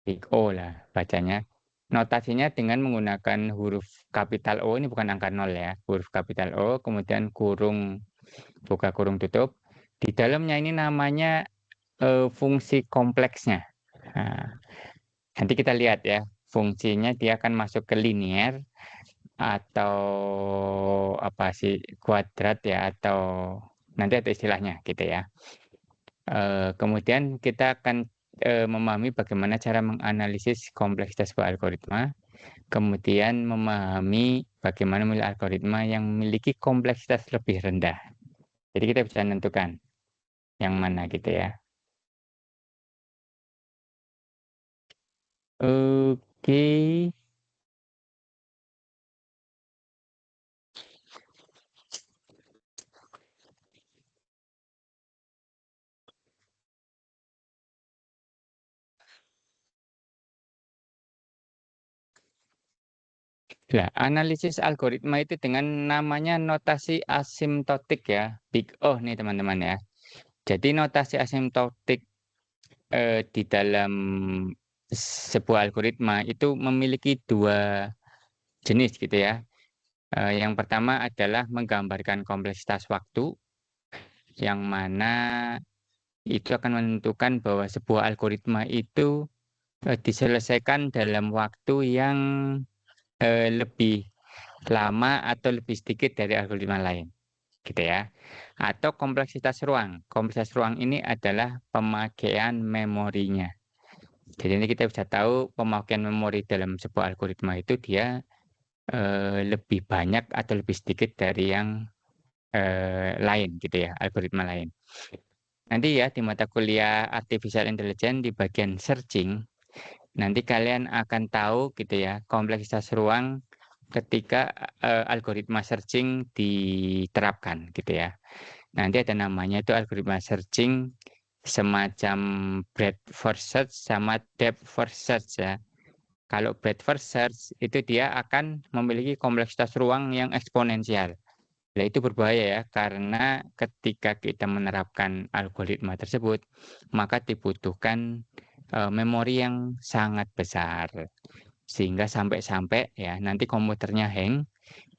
Big O lah bacanya. Notasinya dengan menggunakan huruf kapital O, ini bukan angka 0 ya. Huruf kapital O, kemudian kurung, buka kurung tutup. Di dalamnya ini namanya fungsi kompleksnya. Nah, nanti kita lihat ya, fungsinya dia akan masuk ke linear atau apa sih, kuadrat ya, atau nanti ada istilahnya gitu ya. Kemudian kita akan memahami bagaimana cara menganalisis kompleksitas sebuah algoritma, kemudian memahami bagaimana memilih algoritma yang memiliki kompleksitas lebih rendah. Jadi kita bisa menentukan yang mana gitu ya. Oke. Nah, analisis algoritma itu dengan namanya notasi asimptotik ya. Big O nih teman-teman ya. Jadi notasi asimptotik di dalam sebuah algoritma itu memiliki dua jenis gitu ya. Yang pertama adalah menggambarkan kompleksitas waktu, yang mana itu akan menentukan bahwa sebuah algoritma itu diselesaikan dalam waktu yang lebih lama atau lebih sedikit dari algoritma lain, gitu ya. Atau kompleksitas ruang. Kompleksitas ruang ini adalah pemakaian memorinya. Jadi ini kita bisa tahu pemakaian memori dalam sebuah algoritma itu dia lebih banyak atau lebih sedikit dari yang lain gitu ya, algoritma lain. Nanti ya di mata kuliah Artificial Intelligence di bagian searching, nanti kalian akan tahu gitu ya, kompleksitas ruang ketika algoritma searching diterapkan gitu ya. Nanti ada namanya itu algoritma searching semacam breadth first search sama depth first search ya. Kalau breadth first search itu dia akan memiliki kompleksitas ruang yang eksponensial. Nah, itu berbahaya ya, karena ketika kita menerapkan algoritma tersebut, maka dibutuhkan memori yang sangat besar. Sehingga sampai-sampai ya nanti komputernya hang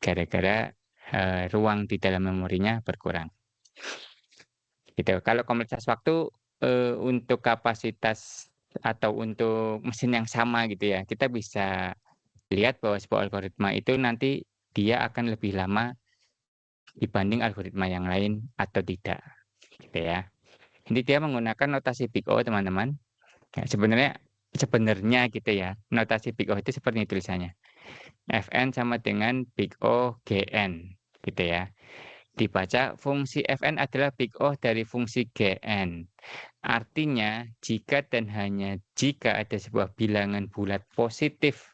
gara-gara ruang di dalam memorinya berkurang. Gitu. Kalau kompleksitas waktu untuk kapasitas atau untuk mesin yang sama gitu ya, kita bisa lihat bahwa sebuah algoritma itu nanti dia akan lebih lama dibanding algoritma yang lain atau tidak, gitu ya. Jadi dia menggunakan notasi Big O, teman-teman. Ya, sebenarnya gitu ya, notasi Big O itu seperti tulisannya. Fn sama dengan Big O Gn, gitu ya. Dibaca fungsi Fn adalah Big O dari fungsi Gn. Artinya, jika dan hanya jika ada sebuah bilangan bulat positif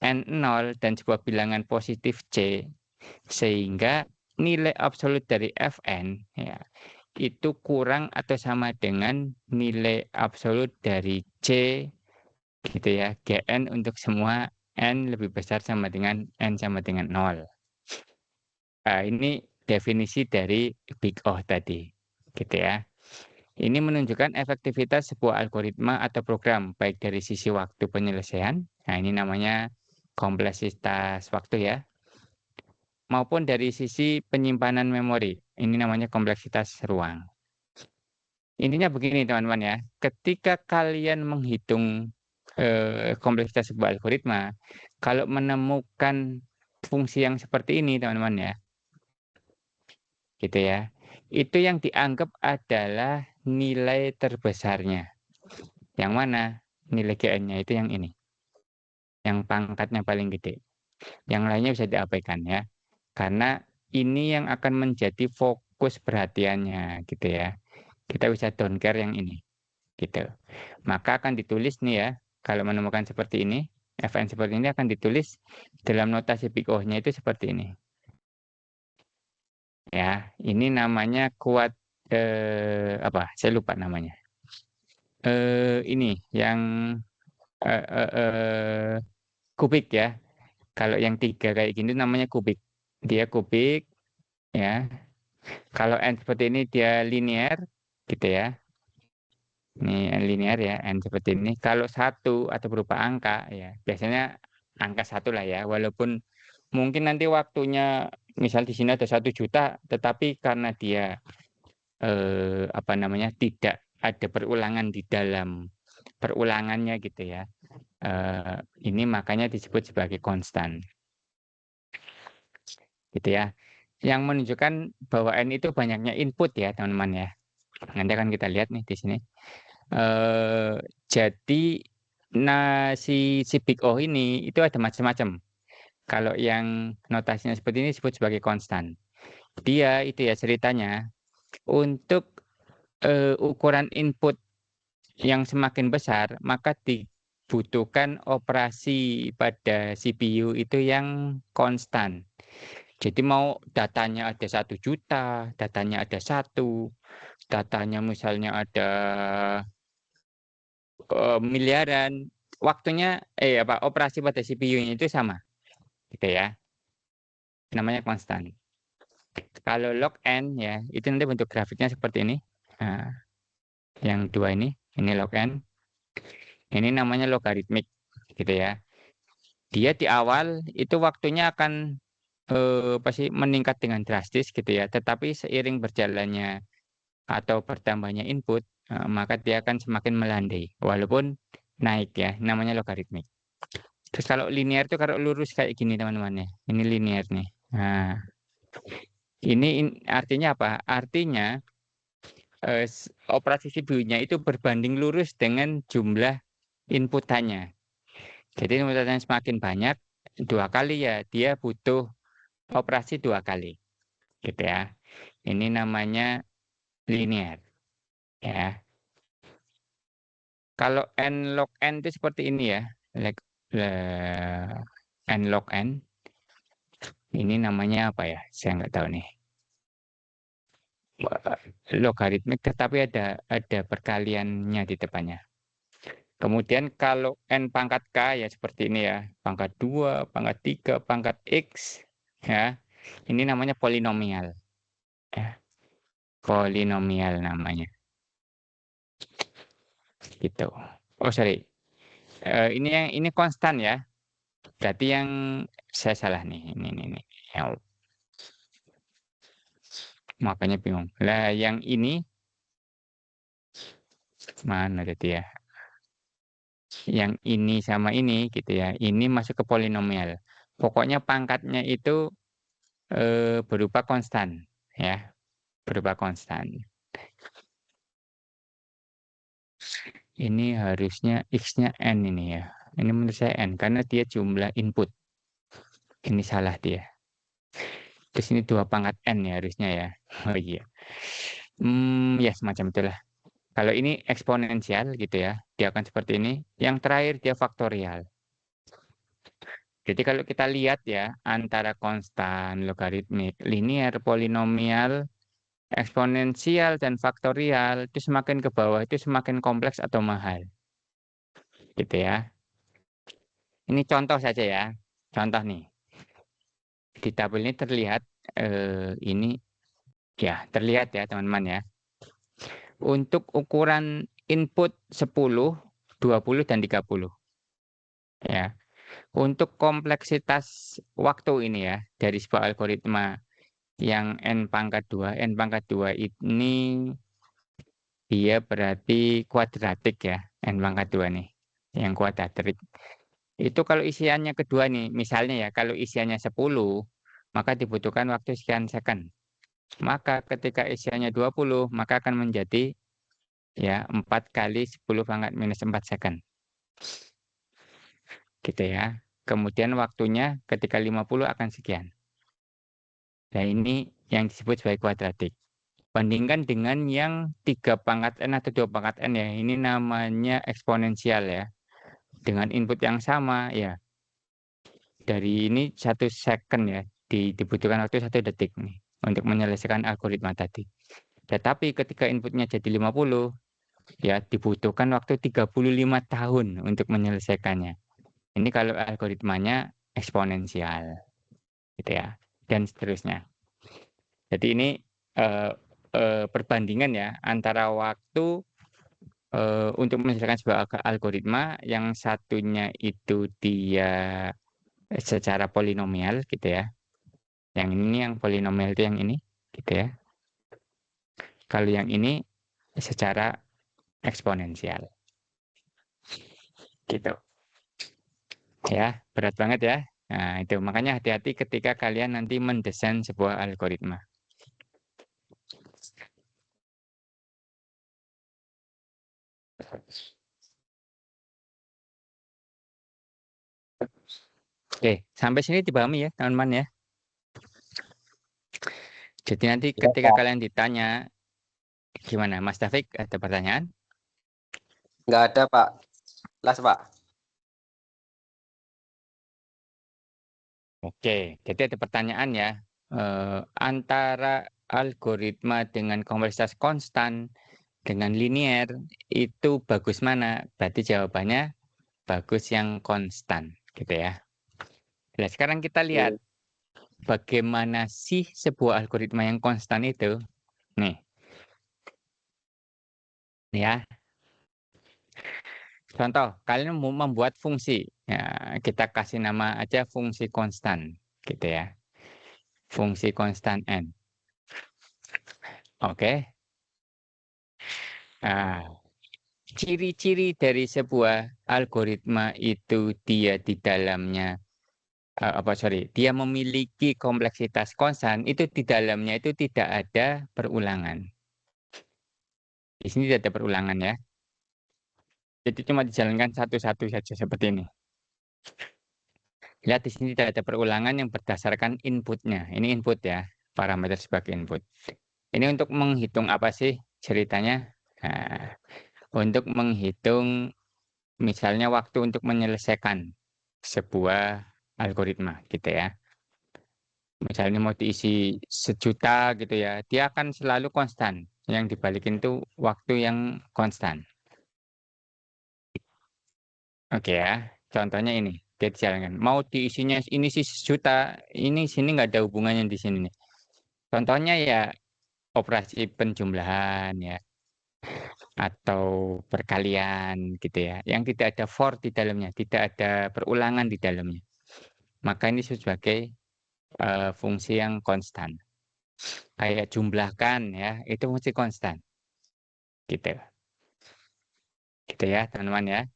N0 dan sebuah bilangan positif C, sehingga nilai absolut dari Fn ya, itu kurang atau sama dengan nilai absolut dari C gitu ya, Gn untuk semua N lebih besar sama dengan N sama dengan 0. Ini definisi dari Big O tadi, gitu ya. Ini menunjukkan efektivitas sebuah algoritma atau program, baik dari sisi waktu penyelesaian, nah ini namanya kompleksitas waktu ya, maupun dari sisi penyimpanan memori, ini namanya kompleksitas ruang. Intinya begini teman-teman ya, ketika kalian menghitung kompleksitas sebuah algoritma, kalau menemukan fungsi yang seperti ini teman-teman ya, gitu ya, itu yang dianggap adalah nilai terbesarnya. Yang mana? Nilai GN-nya itu yang ini, yang pangkatnya paling gede. Yang lainnya bisa diabaikan ya, karena ini yang akan menjadi fokus perhatiannya gitu ya. Kita bisa don't care yang ini gitu. Maka akan ditulis nih ya, kalau menemukan seperti ini, FN seperti ini akan ditulis dalam notasi big O-nya itu seperti ini. Ya, ini namanya kuat apa? Saya lupa namanya. Ini yang eh, eh, eh, kubik ya. Kalau yang 3 kayak gini namanya kubik. Dia kubik ya. Kalau N seperti ini dia linear gitu ya. Ini N linear ya, N seperti ini. Kalau 1 atau berupa angka ya, biasanya angka 1 lah ya. Walaupun mungkin nanti waktunya misal di sini ada 1 juta, tetapi karena dia apa namanya, tidak ada perulangan di dalam perulangannya gitu ya. Ini makanya disebut sebagai konstan. Gitu ya. Yang menunjukkan bahwa N itu banyaknya input ya, teman-teman ya. Nanti akan kita lihat nih di sini. Jadi si big O ini itu ada macam-macam. Kalau yang notasinya seperti ini disebut sebagai konstan. Dia itu ya ceritanya untuk ukuran input yang semakin besar, maka dibutuhkan operasi pada CPU itu yang konstan. Jadi mau datanya ada 1 juta, datanya ada 1, datanya misalnya ada miliaran, waktunya operasi pada CPU-nya itu sama, gitu ya. Namanya konstan. Kalau log n ya, itu nanti bentuk grafiknya seperti ini. Nah, yang 2 ini log n. Ini namanya logaritmik, gitu ya. Dia di awal itu waktunya akan pasti meningkat dengan drastis gitu ya. Tetapi seiring berjalannya atau bertambahnya input, maka dia akan semakin melandai walaupun naik ya, namanya logaritmik. Terus kalau linear itu kalau lurus kayak gini teman-teman ya. Ini linear nih. Nah, ini artinya apa? Artinya operasi CPU-nya itu berbanding lurus dengan jumlah inputannya. Jadi inputannya semakin banyak, 2 kali ya, dia butuh operasi 2 kali. Gitu ya. Ini namanya linear. Ya. Kalau n log n itu seperti ini ya. N log n. Ini namanya apa ya? Saya nggak tahu nih. Logaritmik tetapi ada perkaliannya di depannya. Kemudian kalau n pangkat k ya seperti ini ya, pangkat 2, pangkat 3, pangkat x ya. Ini namanya polinomial ya. Polinomial namanya. Gitu. Oh, sorry. Ini konstan ya. Berarti yang saya salah nih. Ini. Ya, makanya bingung. Lah yang ini mana tadi ya? Yang ini sama ini gitu ya. Ini masuk ke polinomial. Pokoknya pangkatnya itu berupa konstan ya, berupa konstan. Ini harusnya x-nya n ini ya. Ini menurut saya n karena dia jumlah input. Ini salah dia. Terus ini 2 pangkat n ya harusnya ya. Oh iya. Ya semacam itulah. Kalau ini eksponensial gitu ya, dia akan seperti ini. Yang terakhir dia faktorial. Jadi kalau kita lihat ya, antara konstan, logaritmik, linear, polinomial, eksponensial, dan faktorial, itu semakin ke bawah, itu semakin kompleks atau mahal. Gitu ya. Ini contoh saja ya. Contoh nih. Di tabel ini terlihat, ini ya, terlihat ya teman-teman ya. Untuk ukuran input 10, 20, dan 30. Ya. Untuk kompleksitas waktu ini ya, dari sebuah algoritma yang n pangkat 2 ini dia berarti kuadratik ya, n pangkat 2 nih, yang kuadratik. Itu kalau isiannya kedua nih, misalnya ya, kalau isiannya 10, maka dibutuhkan waktu sekian second. Maka ketika isiannya 20, maka akan menjadi ya 4 kali 10 pangkat minus 4 second. Gitu ya. Kemudian waktunya ketika 50 akan sekian. Nah ini yang disebut sebagai kuadratik. Bandingkan dengan yang 3 pangkat N atau 2 pangkat N ya, ini namanya eksponensial ya. Dengan input yang sama ya, dari ini 1 second ya, dibutuhkan waktu 1 detik nih, untuk menyelesaikan algoritma tadi. Tetapi ketika inputnya jadi 50, ya dibutuhkan waktu 35 tahun untuk menyelesaikannya. Ini kalau algoritmanya eksponensial, gitu ya, dan seterusnya. Jadi ini perbandingan ya antara waktu untuk menyelesaikan sebuah algoritma, yang satunya itu dia secara polinomial gitu ya. Yang ini yang polinomial itu yang ini, gitu ya. Kalau yang ini secara eksponensial, gitu. Ya, berat banget ya. Nah, itu makanya hati-hati ketika kalian nanti mendesain sebuah algoritma. Oke, sampai sini dipahami ya, teman-teman ya. Jadi nanti Ya, ketika Pak. kalian ditanya, gimana, Mas Taufik, ada pertanyaan? Nggak ada, Pak. Las, Pak. Oke, jadi ada pertanyaan ya. Antara algoritma dengan kompleksitas konstan dengan linear itu bagus mana? Berarti jawabannya bagus yang konstan, gitu ya. Nah, sekarang kita lihat bagaimana sih sebuah algoritma yang konstan itu. Nih, ya. Contoh, kalian mau membuat fungsi. Ya, kita kasih nama aja fungsi konstan, gitu ya. Fungsi konstan n. Oke. Nah, ciri-ciri dari sebuah algoritma itu dia di dalamnya dia memiliki kompleksitas konstan, itu di dalamnya itu tidak ada perulangan. Di sini tidak ada perulangan ya. Jadi cuma dijalankan satu-satu saja seperti ini. Lihat di sini tidak ada perulangan yang berdasarkan inputnya. Ini input ya, parameter sebagai input. Ini untuk menghitung apa sih ceritanya? Nah, untuk menghitung misalnya waktu untuk menyelesaikan sebuah algoritma gitu ya. Misalnya mau diisi 1.000.000 gitu ya, dia akan selalu konstan. Yang dibalikin itu waktu yang konstan. Oke ya, contohnya ini. Dia dijalankan. Mau diisinya ini sih 1.000.000, ini sini nggak ada hubungannya di sini nih. Contohnya ya operasi penjumlahan ya, atau perkalian gitu ya, yang tidak ada for di dalamnya, tidak ada perulangan di dalamnya. Maka ini sebagai fungsi yang konstan. Kayak jumlahkan ya, itu fungsi konstan. Gitu. Gitu ya, teman-teman ya.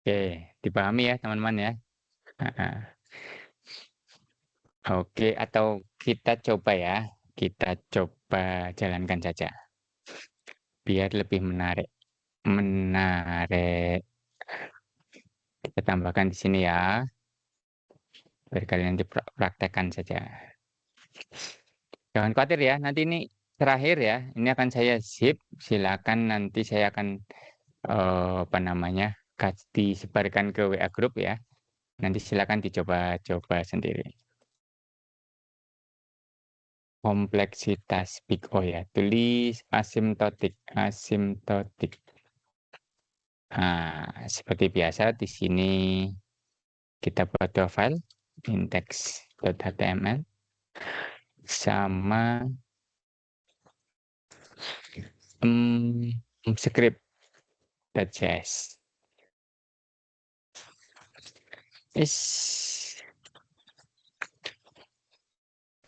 Oke, dipahami ya, teman-teman ya. Oke, atau kita coba ya, kita coba jalankan saja, biar lebih menarik. Menarik. Kita tambahkan di sini ya, biar kalian nanti praktekkan saja. Jangan khawatir ya, nanti ini terakhir ya, ini akan saya zip, silakan nanti saya akan apa namanya, disebarkan ke WA grup ya. Nanti silakan dicoba-coba sendiri. Kompleksitas big O ya, tulis asimtotik, asimtotik. Nah, seperti biasa di sini kita buat dua file, index.html sama script.js.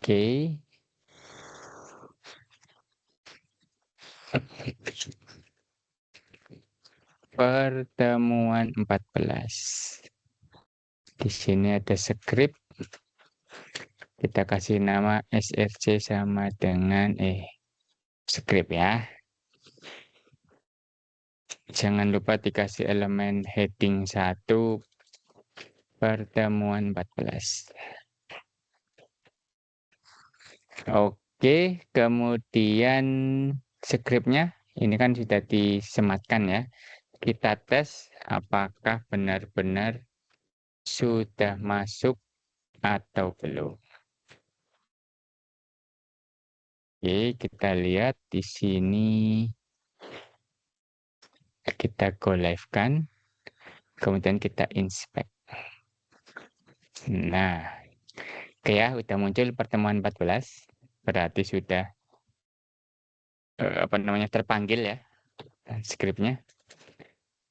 Oke. pertemuan 14. Di sini ada script. Kita kasih nama src sama dengan script ya. Jangan lupa dikasih elemen heading 1 pertemuan 14. Oke, kemudian scriptnya ini kan sudah disematkan ya. Kita tes apakah benar-benar sudah masuk atau belum. Oke, kita lihat di sini. Kita go live kan. Kemudian kita inspect. Nah, oke ya, udah muncul pertemuan 14. Berarti sudah terpanggil ya scriptnya.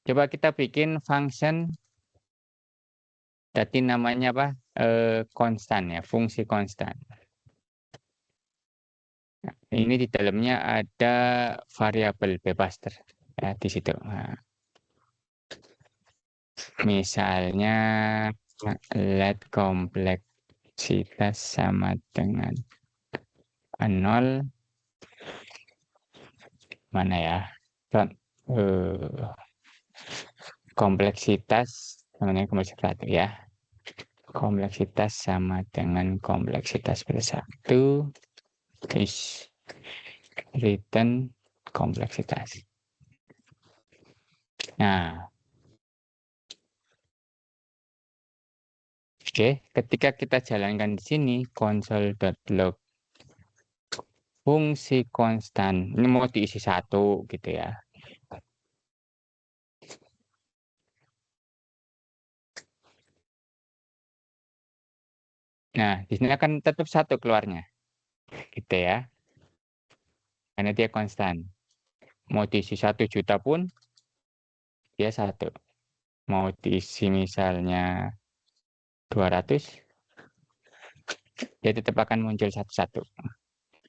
Coba kita bikin function. Tadi namanya apa? Konstan ya, fungsi konstan. Nah, ini di dalamnya ada variabel bebas ya, di situ. Nah, misalnya let kompleksitas sama dengan 0. Mana ya? Kompleksitas namanya kompleksitas 1 ya. Kompleksitas sama dengan kompleksitas +1 is return kompleksitas. Nah, oke, ketika kita jalankan di sini console.log fungsi konstan, ini mau diisi 1 gitu ya. Nah, di sini akan tetap 1 keluarnya, gitu ya. Karena dia konstan. Mau diisi 1 juta pun dia 1. Mau diisi misalnya 200, dia tetap akan muncul satu-satu.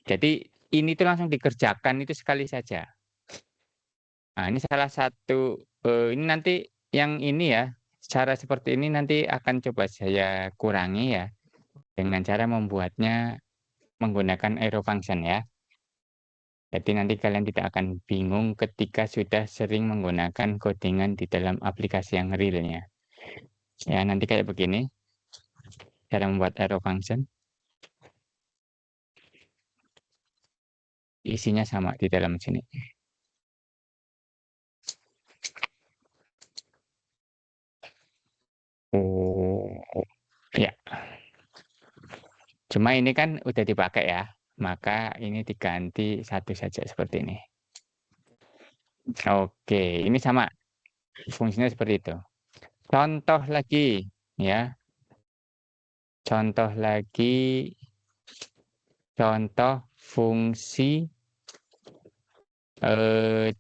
Jadi ini tuh langsung dikerjakan itu sekali saja. Nah, ini salah satu, ini nanti yang ini ya, cara seperti ini nanti akan coba saya kurangi ya, dengan cara membuatnya menggunakan arrow function ya. Jadi nanti kalian tidak akan bingung ketika sudah sering menggunakan codingan di dalam aplikasi yang realnya. Ya, nanti kayak begini, cara membuat arrow function. Isinya sama di dalam sini. Oh, ya. Cuma ini kan udah dipakai ya, maka ini diganti 1 saja seperti ini. Oke, ini sama, fungsinya seperti itu. Contoh lagi, ya. Contoh lagi, contoh fungsi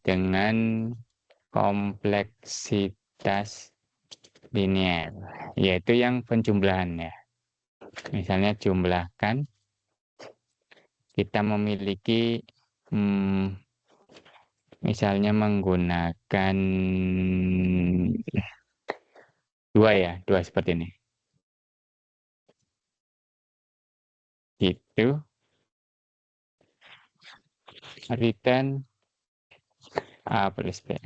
dengan kompleksitas linear, yaitu yang penjumlahan ya. Misalnya jumlahkan, kita memiliki misalnya menggunakan 2 ya, 2 seperti ini. Gitu. Return A plus B.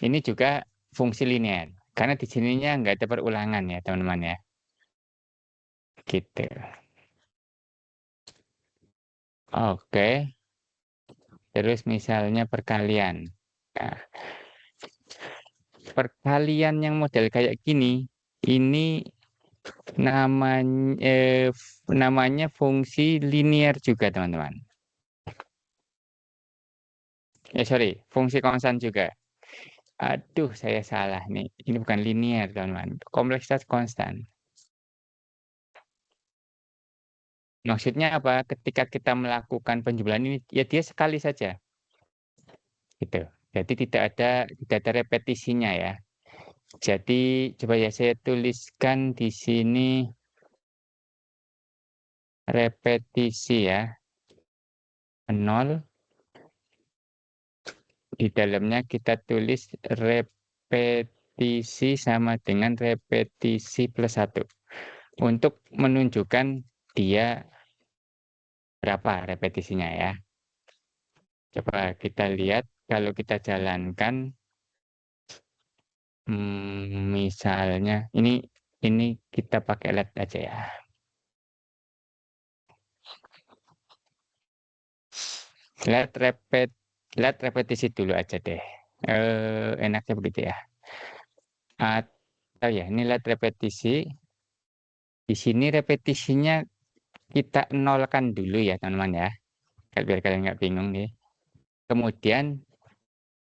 Ini juga fungsi linear. Karena di sininya nggak ada perulangan ya, teman-teman ya. Gitu. Oke. Terus misalnya perkalian. Nah, perkalian yang model kayak gini, ini namanya fungsi linear juga, teman-teman. Sorry, fungsi konstan juga. Aduh, saya salah nih. Ini bukan linear, teman-teman. Kompleksitas konstan. Maksudnya apa? Ketika kita melakukan penjumlahan ini, ya dia sekali saja. Gitu. Jadi tidak ada repetisinya ya. Jadi coba ya saya tuliskan di sini repetisi ya. 0 di dalamnya kita tulis repetisi sama dengan repetisi plus 1. Untuk menunjukkan dia berapa repetisinya ya. Coba kita lihat kalau kita jalankan, misalnya ini kita pakai LED aja ya. LED repetisi dulu aja deh. Enaknya begitu ya. Atau ya, ini LED repetisi. Di sini repetisinya kita nolkan dulu ya teman-teman ya. Biar kalian nggak bingung nih. Kemudian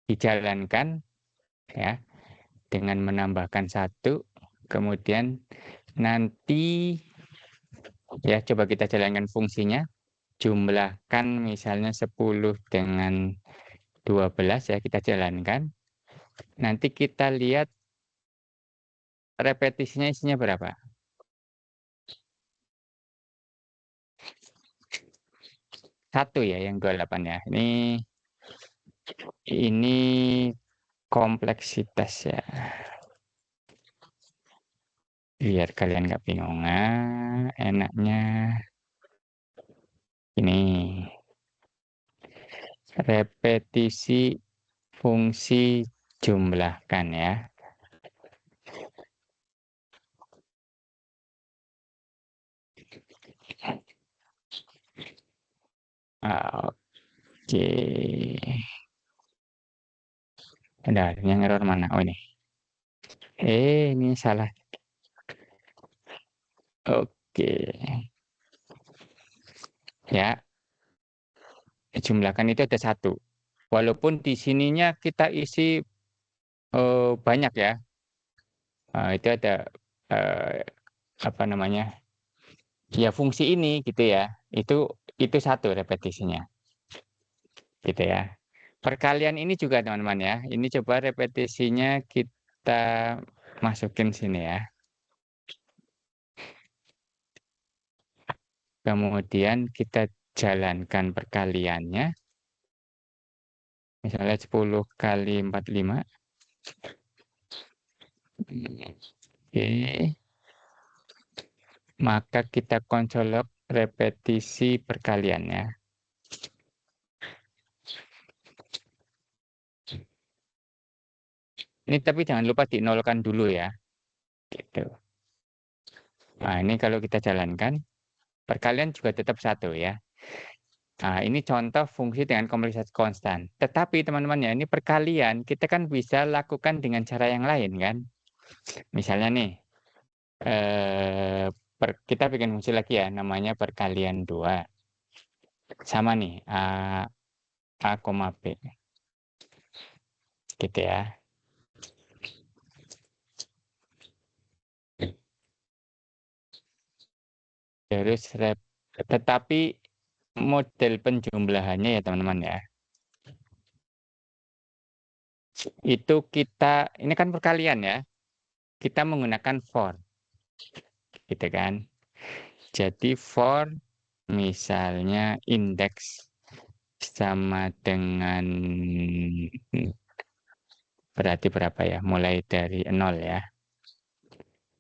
dijalankan ya dengan menambahkan 1. Kemudian nanti ya coba kita jalankan fungsinya. Jumlahkan misalnya 10 dengan 12 ya, kita jalankan. Nanti kita lihat repetisinya isinya berapa. Satu ya yang 28 ya. Ini kompleksitas ya. Biar kalian nggak bingung. Enaknya ini repetisi fungsi jumlahkan ya. Oke. Ada yang error mana? Oh ini. Ini salah. Oke. Ya, jumlahkan itu ada 1. Walaupun di sininya kita isi banyak ya. Itu ada apa namanya? Ya fungsi ini gitu ya. Itu 1 repetisinya. Gitu ya. Perkalian ini juga teman-teman ya. Ini coba repetisinya kita masukin sini ya. Kemudian kita jalankan perkaliannya. Misalnya 10 kali 45. Oke. Maka kita konsolok repetisi perkaliannya. Ini tapi jangan lupa dinolkan dulu ya. Gitu. Nah, ini kalau kita jalankan, perkalian juga tetap 1 ya. Nah, ini contoh fungsi dengan kompleksitas konstan. Tetapi teman-teman ya, ini perkalian kita kan bisa lakukan dengan cara yang lain kan. Misalnya nih, kita bikin fungsi lagi ya, namanya perkalian 2. Sama nih, A, B. Gitu ya. Terus tetapi model penjumlahannya ya teman-teman ya. Itu ini kan perkalian ya. Kita menggunakan for. Gitu kan. Jadi for misalnya indeks sama dengan berarti berapa ya? Mulai dari 0 ya.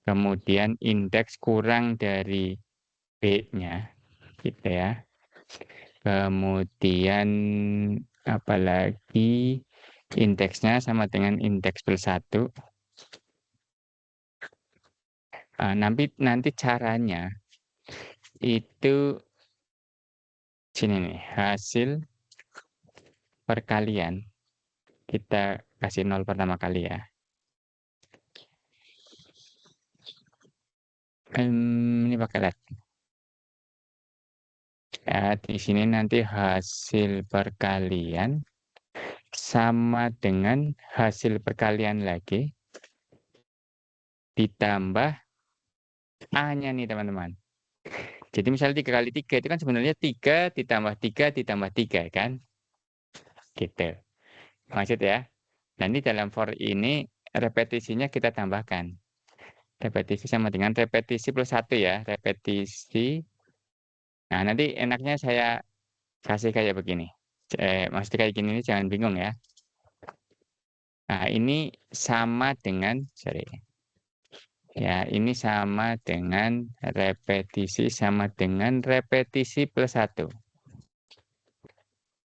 Kemudian indeks kurang dari B-nya gitu ya. Kemudian apalagi indeksnya sama dengan indeks plus 1. Nanti caranya itu sini nih, hasil perkalian. Kita kasih 0 pertama kali ya. Ini pakai LED. Ya, di sini nanti hasil perkalian sama dengan hasil perkalian lagi ditambah A-nya nih teman-teman. Jadi misalnya 3 kali 3 itu kan sebenarnya 3 ditambah 3 ditambah 3 kan. Gitu. Maksud ya. Nanti dalam for ini repetisinya kita tambahkan. Repetisi sama dengan repetisi plus 1 ya. Repetisi. Nah nanti enaknya saya kasih kayak begini. Maksudnya kayak gini jangan bingung ya. Nah, ini sama dengan, sorry. Ya, ini sama dengan repetisi plus 1.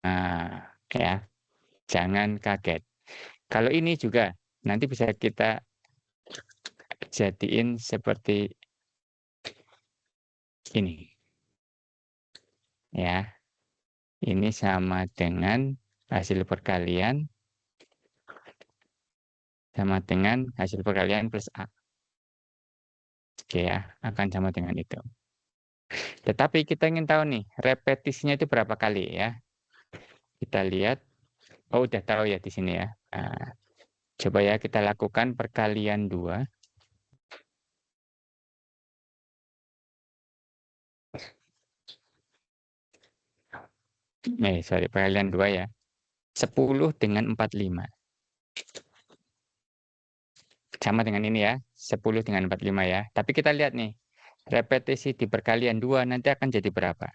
Nah, ya, jangan kaget. Kalau ini juga nanti bisa kita jadiin seperti ini. Ya, ini sama dengan hasil perkalian plus A. Oke ya, akan sama dengan itu. Tetapi kita ingin tahu nih, repetisinya itu berapa kali ya. Kita lihat, oh udah tahu ya di sini ya. Nah, coba ya kita lakukan perkalian 2. Sorry, perkalian 2 ya. 10 dengan 45. Sama dengan ini ya, 10 dengan 45 ya. Tapi kita lihat nih, repetisi di perkalian 2 nanti akan jadi berapa?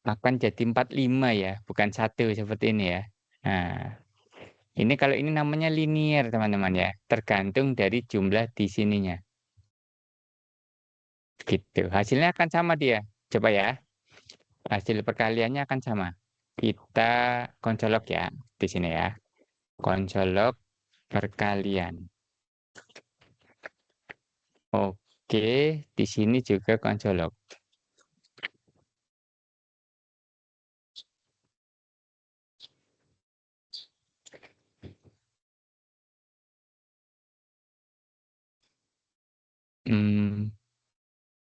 Akan jadi 45 ya, bukan 1 seperti ini ya. Nah, ini kalau ini namanya linear teman-teman ya, tergantung dari jumlah di sininya. Gitu, hasilnya akan sama dia. Coba ya, hasil perkaliannya akan sama. Kita koncolok ya, di sini ya. Koncolok perkalian. Oke, di sini juga koncolok.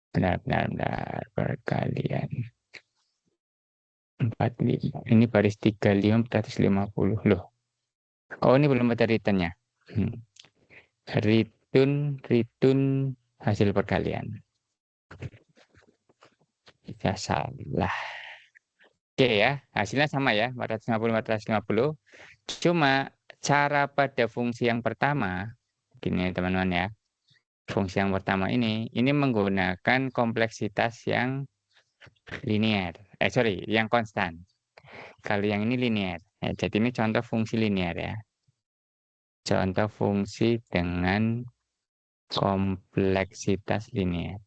Benar. Perkalian 45. Ini baris 35 450 loh. Oh, ini belum ada returnnya. Return hasil perkalian. Tidak salah. Oke ya, hasilnya sama ya, 450. Cuma cara pada fungsi yang pertama, gini teman-teman ya. Fungsi yang pertama ini menggunakan kompleksitas yang linear. Yang konstan. Kalau yang ini linear. Ya, jadi ini contoh fungsi linear ya. Contoh fungsi dengan kompleksitas linear.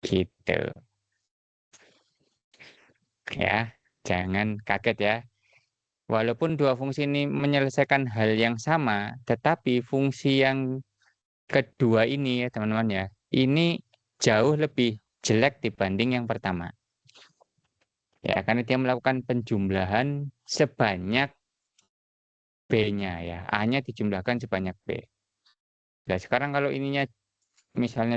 Gitu. Ya, jangan kaget ya. Walaupun dua fungsi ini menyelesaikan hal yang sama, tetapi fungsi yang kedua ini ya teman-teman ya, ini jauh lebih jelek dibanding yang pertama. Ya, karena dia melakukan penjumlahan sebanyak B-nya ya. A-nya dijumlahkan sebanyak B. Nah, sekarang kalau ininya misalnya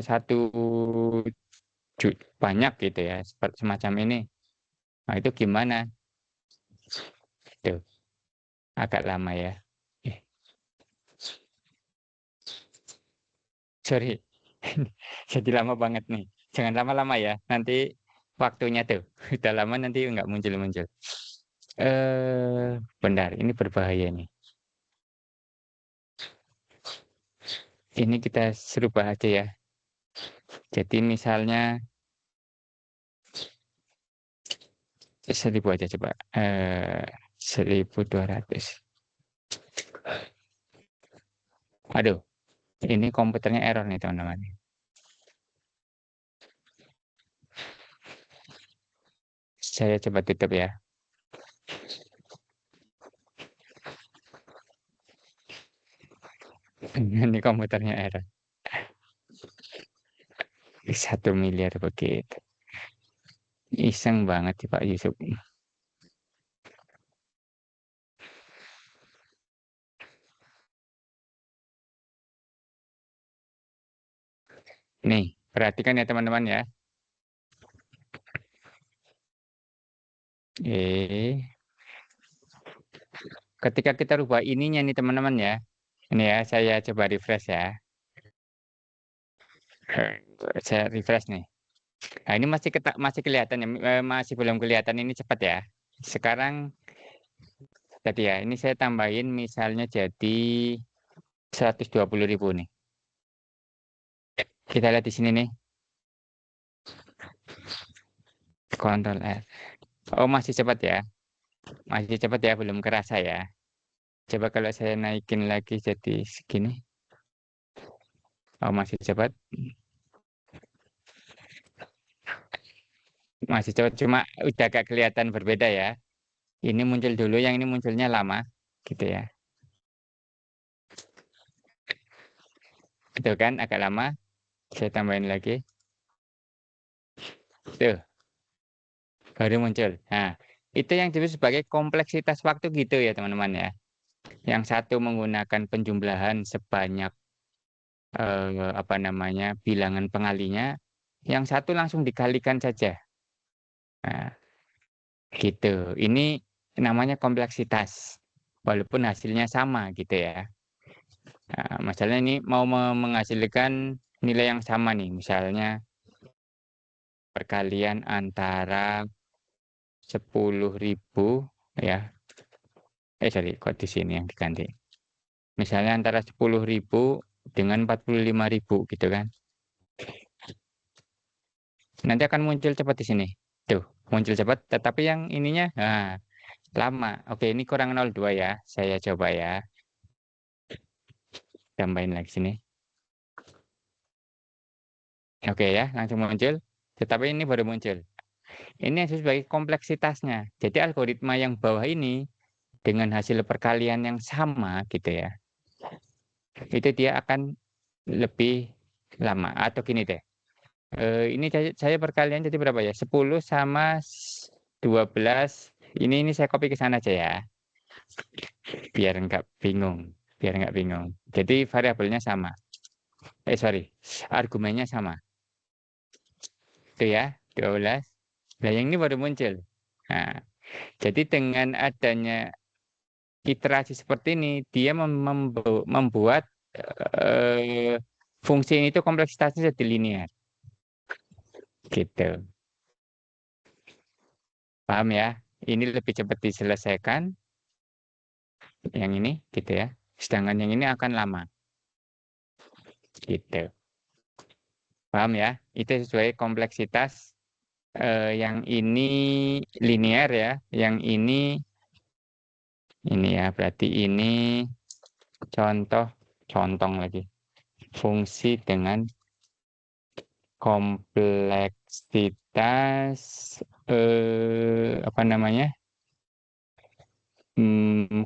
banyak gitu ya, semacam ini. Nah, itu gimana? Tuh, agak lama ya. Sorry, jadi lama banget nih. Jangan lama-lama ya, nanti waktunya tuh. Udah lama nanti nggak muncul-muncul. Benar, ini berbahaya nih. Ini kita serubah aja ya. Jadi misalnya 1000 aja coba. 1200. Aduh, ini komputernya error nih teman-teman. Saya coba tutup ya. Ini komputernya error. 1 miliar begitu. Iseng banget sih Pak Yusuf. Nih, perhatikan ya teman-teman ya. Ketika kita rubah ininya nih teman-teman ya. Ini ya, saya coba refresh ya. Saya refresh nih. Nah, ini masih kelihatan ya, masih belum kelihatan ini cepat ya. Sekarang tadi ya, ini saya tambahin misalnya jadi 120.000 nih. Kita lihat di sini nih. Ctrl R. Oh, masih cepat ya. Masih cepat ya, belum kerasa ya. Coba kalau saya naikin lagi jadi segini. Oh, masih cepat. Masih cepat, cuma udah agak kelihatan berbeda ya. Ini muncul dulu, yang ini munculnya lama, gitu ya. Betul kan, agak lama. Saya tambahin lagi. Tuh, baru muncul. Nah, itu yang disebut sebagai kompleksitas waktu gitu ya teman-teman ya. Yang satu menggunakan penjumlahan sebanyak apa namanya bilangan pengalinya, yang satu langsung dikalikan saja. Nah, gitu. Ini namanya kompleksitas. Walaupun hasilnya sama gitu ya. Nah, masalahnya ini mau menghasilkan nilai yang sama nih. Misalnya perkalian antara 10.000 ya. Sorry, kok di sini yang diganti. Misalnya antara 10.000 dengan 45.000 gitu kan. Nanti akan muncul cepat di sini. Tuh, muncul cepat, tetapi yang ininya lama. Oke, ini kurang 0,2 ya. Saya coba ya. Tambahin lagi sini. Oke ya, langsung muncul. Tetapi ini baru muncul. Ini yang disebut sebagai kompleksitasnya. Jadi algoritma yang bawah ini dengan hasil perkalian yang sama gitu ya. Itu dia akan lebih lama. Atau gini deh. Ini saya perkalian jadi berapa ya? 10 sama 12. Ini saya copy ke sana aja ya. Biar nggak bingung. Biar nggak bingung. Jadi variabelnya sama. Sorry. Argumennya sama. Itu ya. 12. Nah, yang ini baru muncul. Nah, jadi dengan adanya iterasi seperti ini, dia membuat eh, fungsi ini itu kompleksitasnya jadi linear. Gitu. Paham ya? Ini lebih cepat diselesaikan. Yang ini, gitu ya. Sedangkan yang ini akan lama. Gitu. Paham ya? Itu sesuai kompleksitas. Yang ini linear ya. Yang ini ya. Berarti ini contoh lagi. Fungsi dengan kompleksitas apa namanya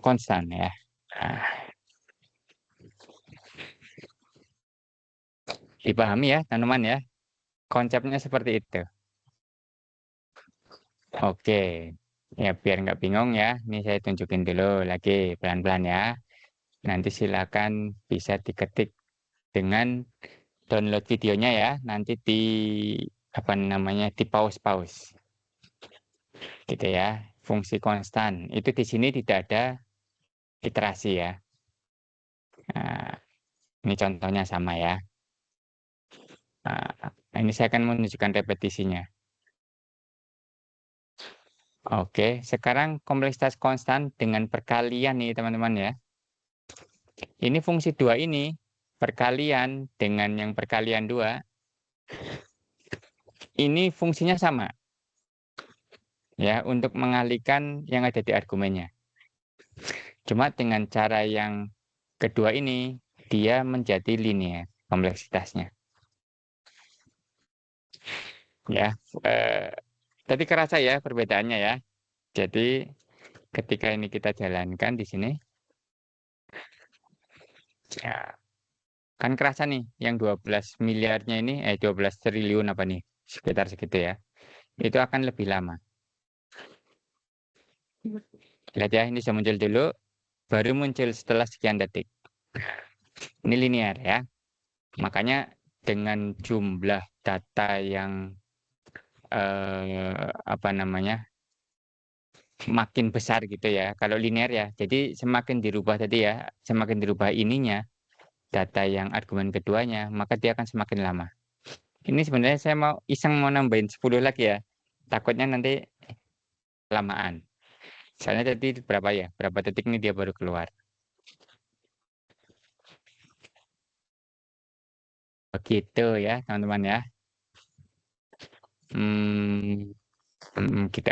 konstan ya. Nah, dipahami ya teman-teman ya, konsepnya seperti itu. Oke ya, biar nggak bingung ya, ini saya tunjukin dulu lagi pelan-pelan ya. Nanti silakan bisa diketik dengan download videonya ya, nanti di apa namanya di pause gitu ya. Fungsi konstan itu di sini tidak ada iterasi ya. Nah, ini contohnya sama ya. Nah, ini saya akan menunjukkan repetisinya. Oke, sekarang kompleksitas konstan dengan perkalian nih teman-teman ya. Ini fungsi 2 ini, perkalian dengan yang perkalian 2, ini fungsinya sama. Ya, untuk mengalihkan yang ada di argumennya. Cuma dengan cara yang kedua ini, dia menjadi linear kompleksitasnya. Ya, tadi kerasa ya perbedaannya ya. Jadi ketika ini kita jalankan di sini, ya kan kerasa nih yang 12 miliarnya ini, 12 triliun apa nih, sekitar segitu ya. Itu akan lebih lama. Lihat ya, ini sudah muncul dulu, baru muncul setelah sekian detik. Ini linear ya. Makanya dengan jumlah data yang apa namanya makin besar gitu ya. Kalau linear ya, jadi semakin dirubah tadi ya, semakin dirubah ininya, data yang argumen keduanya, maka dia akan semakin lama. Ini sebenarnya saya mau iseng mau nambahin 10 lagi ya. Takutnya nanti lamaan. Soalnya tadi berapa ya? Berapa detik ini dia baru keluar. Begitu ya, teman-teman ya. Hmm, gitu.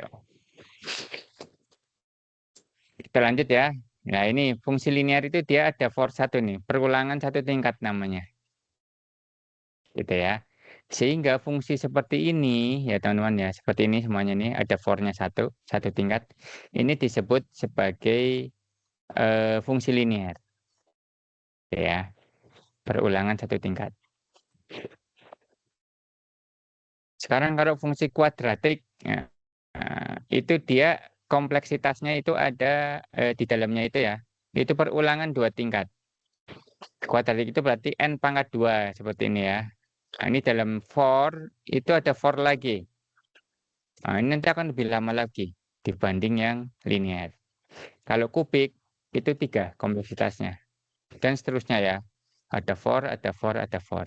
Kita lanjut ya. Nah, ini fungsi linear itu dia ada for satu nih, perulangan satu tingkat namanya. Gitu ya. Sehingga fungsi seperti ini, ya teman-teman ya, seperti ini semuanya nih, ada for-nya satu tingkat. Ini disebut sebagai fungsi linear. Ya, perulangan satu tingkat. Sekarang kalau fungsi kuadratik, ya, itu dia kompleksitasnya itu ada di dalamnya itu ya. Itu perulangan dua tingkat. Kuadratik itu berarti n pangkat 2 seperti ini ya. Nah, ini dalam for itu ada for lagi. Nah, ini nanti akan lebih lama lagi dibanding yang linear. Kalau kubik itu 3 kompleksitasnya. Dan seterusnya ya. Ada for, ada for, ada for.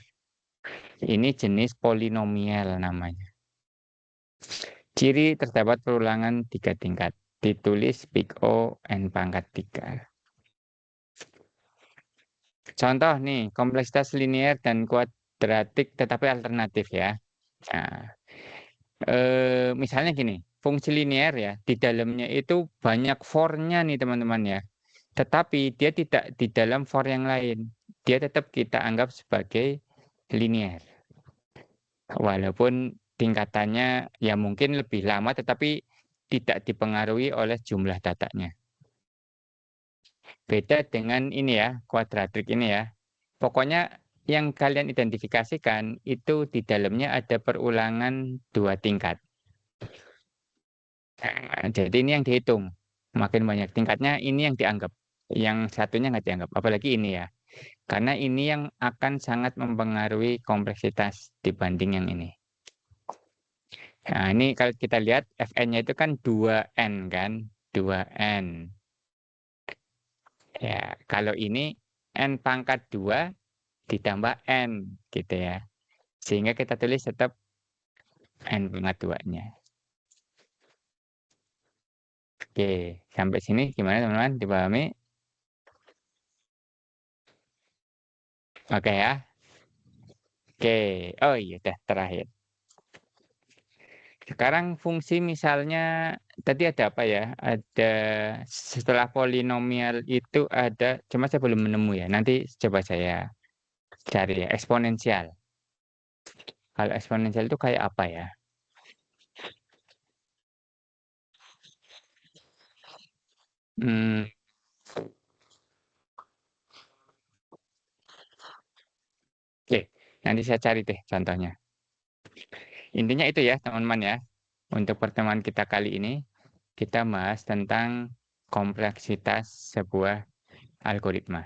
Ini jenis polinomial namanya. Ciri terdapat perulangan 3 tingkat. Ditulis big O n pangkat 3. Contoh nih, kompleksitas linear dan kuadratik tetapi alternatif ya. Nah, misalnya gini, fungsi linear ya, di dalamnya itu banyak for-nya nih teman-teman ya. Tetapi dia tidak di dalam for yang lain. Dia tetap kita anggap sebagai linear. Walaupun tingkatannya ya mungkin lebih lama tetapi tidak dipengaruhi oleh jumlah datanya. Beda dengan ini ya, kuadratik ini ya. Pokoknya yang kalian identifikasikan itu di dalamnya ada perulangan 2 tingkat. Nah, jadi ini yang dihitung. Makin banyak tingkatnya ini yang dianggap. Yang satunya nggak dianggap. Apalagi ini ya. Karena ini yang akan sangat mempengaruhi kompleksitas dibanding yang ini. Nah, ini kalau kita lihat Fn-nya itu kan 2n kan. 2n. Ya, kalau ini n pangkat 2 ditambah n gitu ya. Sehingga kita tulis tetap n pangkat 2-nya. Oke, sampai sini gimana teman-teman? Dipahami? Oke ya. Oke. Oh iya, udah terakhir. Sekarang fungsi misalnya tadi ada apa ya? Ada setelah polinomial itu ada, cuma saya belum menemu ya. Nanti coba saya cari ya, eksponensial. Kalau eksponensial itu kayak apa ya? Hmm, oke, nanti saya cari deh contohnya. Intinya itu ya teman-teman ya. Untuk pertemuan kita kali ini, kita bahas tentang kompleksitas sebuah algoritma.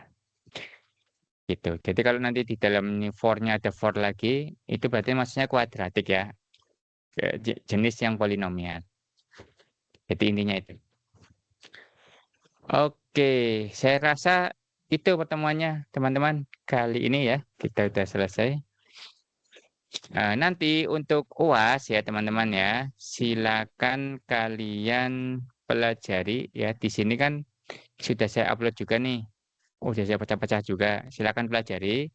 Gitu. Jadi kalau nanti di dalam ini for-nya ada for lagi, itu berarti maksudnya kuadratik ya. Jenis yang polinomial. Jadi intinya itu. Oke, saya rasa itu pertemuannya teman-teman kali ini ya. Kita sudah selesai. Nanti untuk UAS ya teman-teman ya, silakan kalian pelajari ya. Di sini kan sudah saya upload juga nih. Sudah saya pecah-pecah juga. Silakan pelajari.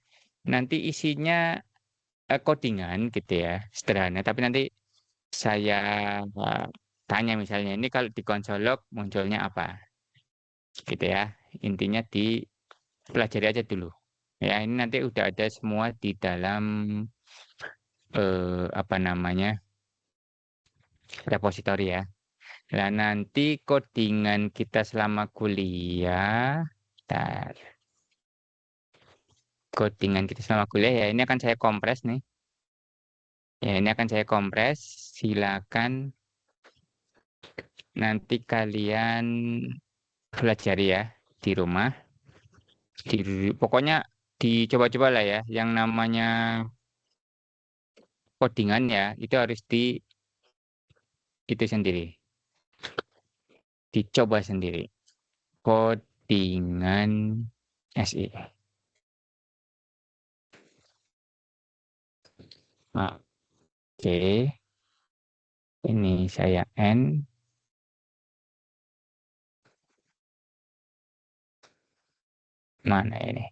Nanti isinya codingan gitu ya, sederhana. Tapi nanti saya eh, tanya misalnya ini kalau di konsol log munculnya apa, gitu ya. Intinya dipelajari aja dulu. Ya, ini nanti udah ada semua di dalam apa namanya repositori ya. Nah, nanti codingan kita selama kuliah, bentar. Codingan kita selama kuliah ya ini akan saya kompres nih. Ya, ini akan saya kompres. Silakan nanti kalian pelajari ya di rumah. Pokoknya dicoba-coba lah ya. Yang namanya codingan ya itu harus itu sendiri. Dicoba sendiri. Codingan SE. Nah, oke. Ini saya N. Mana ini?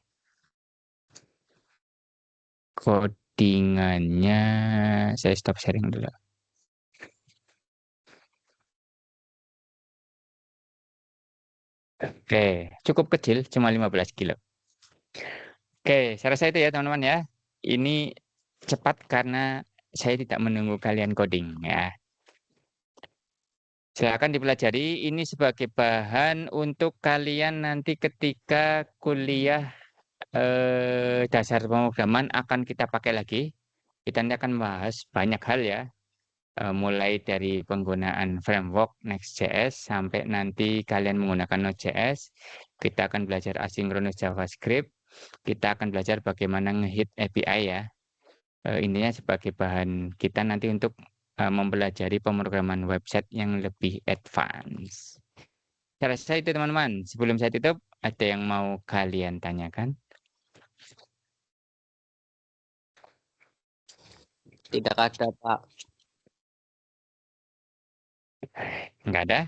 Codingannya saya stop sharing dulu. Oke, cukup kecil, cuma 15 kilo. Oke, saya rasa itu ya teman-teman ya. Ini cepat karena saya tidak menunggu kalian coding ya. Silakan dipelajari, ini sebagai bahan untuk kalian nanti ketika kuliah dasar pemrograman akan kita pakai lagi. Kita nanti akan bahas banyak hal ya, mulai dari penggunaan framework Next.js sampai nanti kalian menggunakan Node.js. Kita akan belajar asynchronous JavaScript. Kita akan belajar bagaimana nge-hit API ya. Intinya sebagai bahan kita nanti untuk mempelajari pemrograman website yang lebih advance. Saya rasa itu teman-teman. Sebelum saya tutup, ada yang mau kalian tanyakan? Tidak ada, Pak. Enggak ada?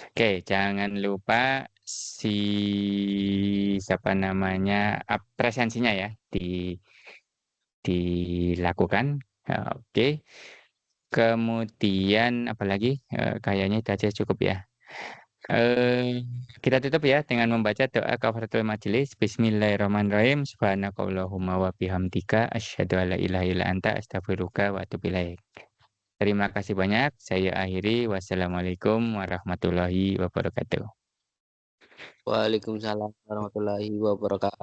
Oke, jangan lupa siapa namanya presensinya ya dilakukan. Oke. Kemudian apalagi kayaknya itu aja cukup ya. Kita tutup ya dengan membaca doa kafaratul majelis. Bismillahirrahmanirrahim. Subhanakallahumma wa bihamdika asyhadu alla ilaha illa anta astaghfiruka wa atubu ilaik. Terima kasih banyak. Saya akhiri. Wassalamualaikum warahmatullahi wabarakatuh. Waalaikumsalam warahmatullahi wabarakatuh.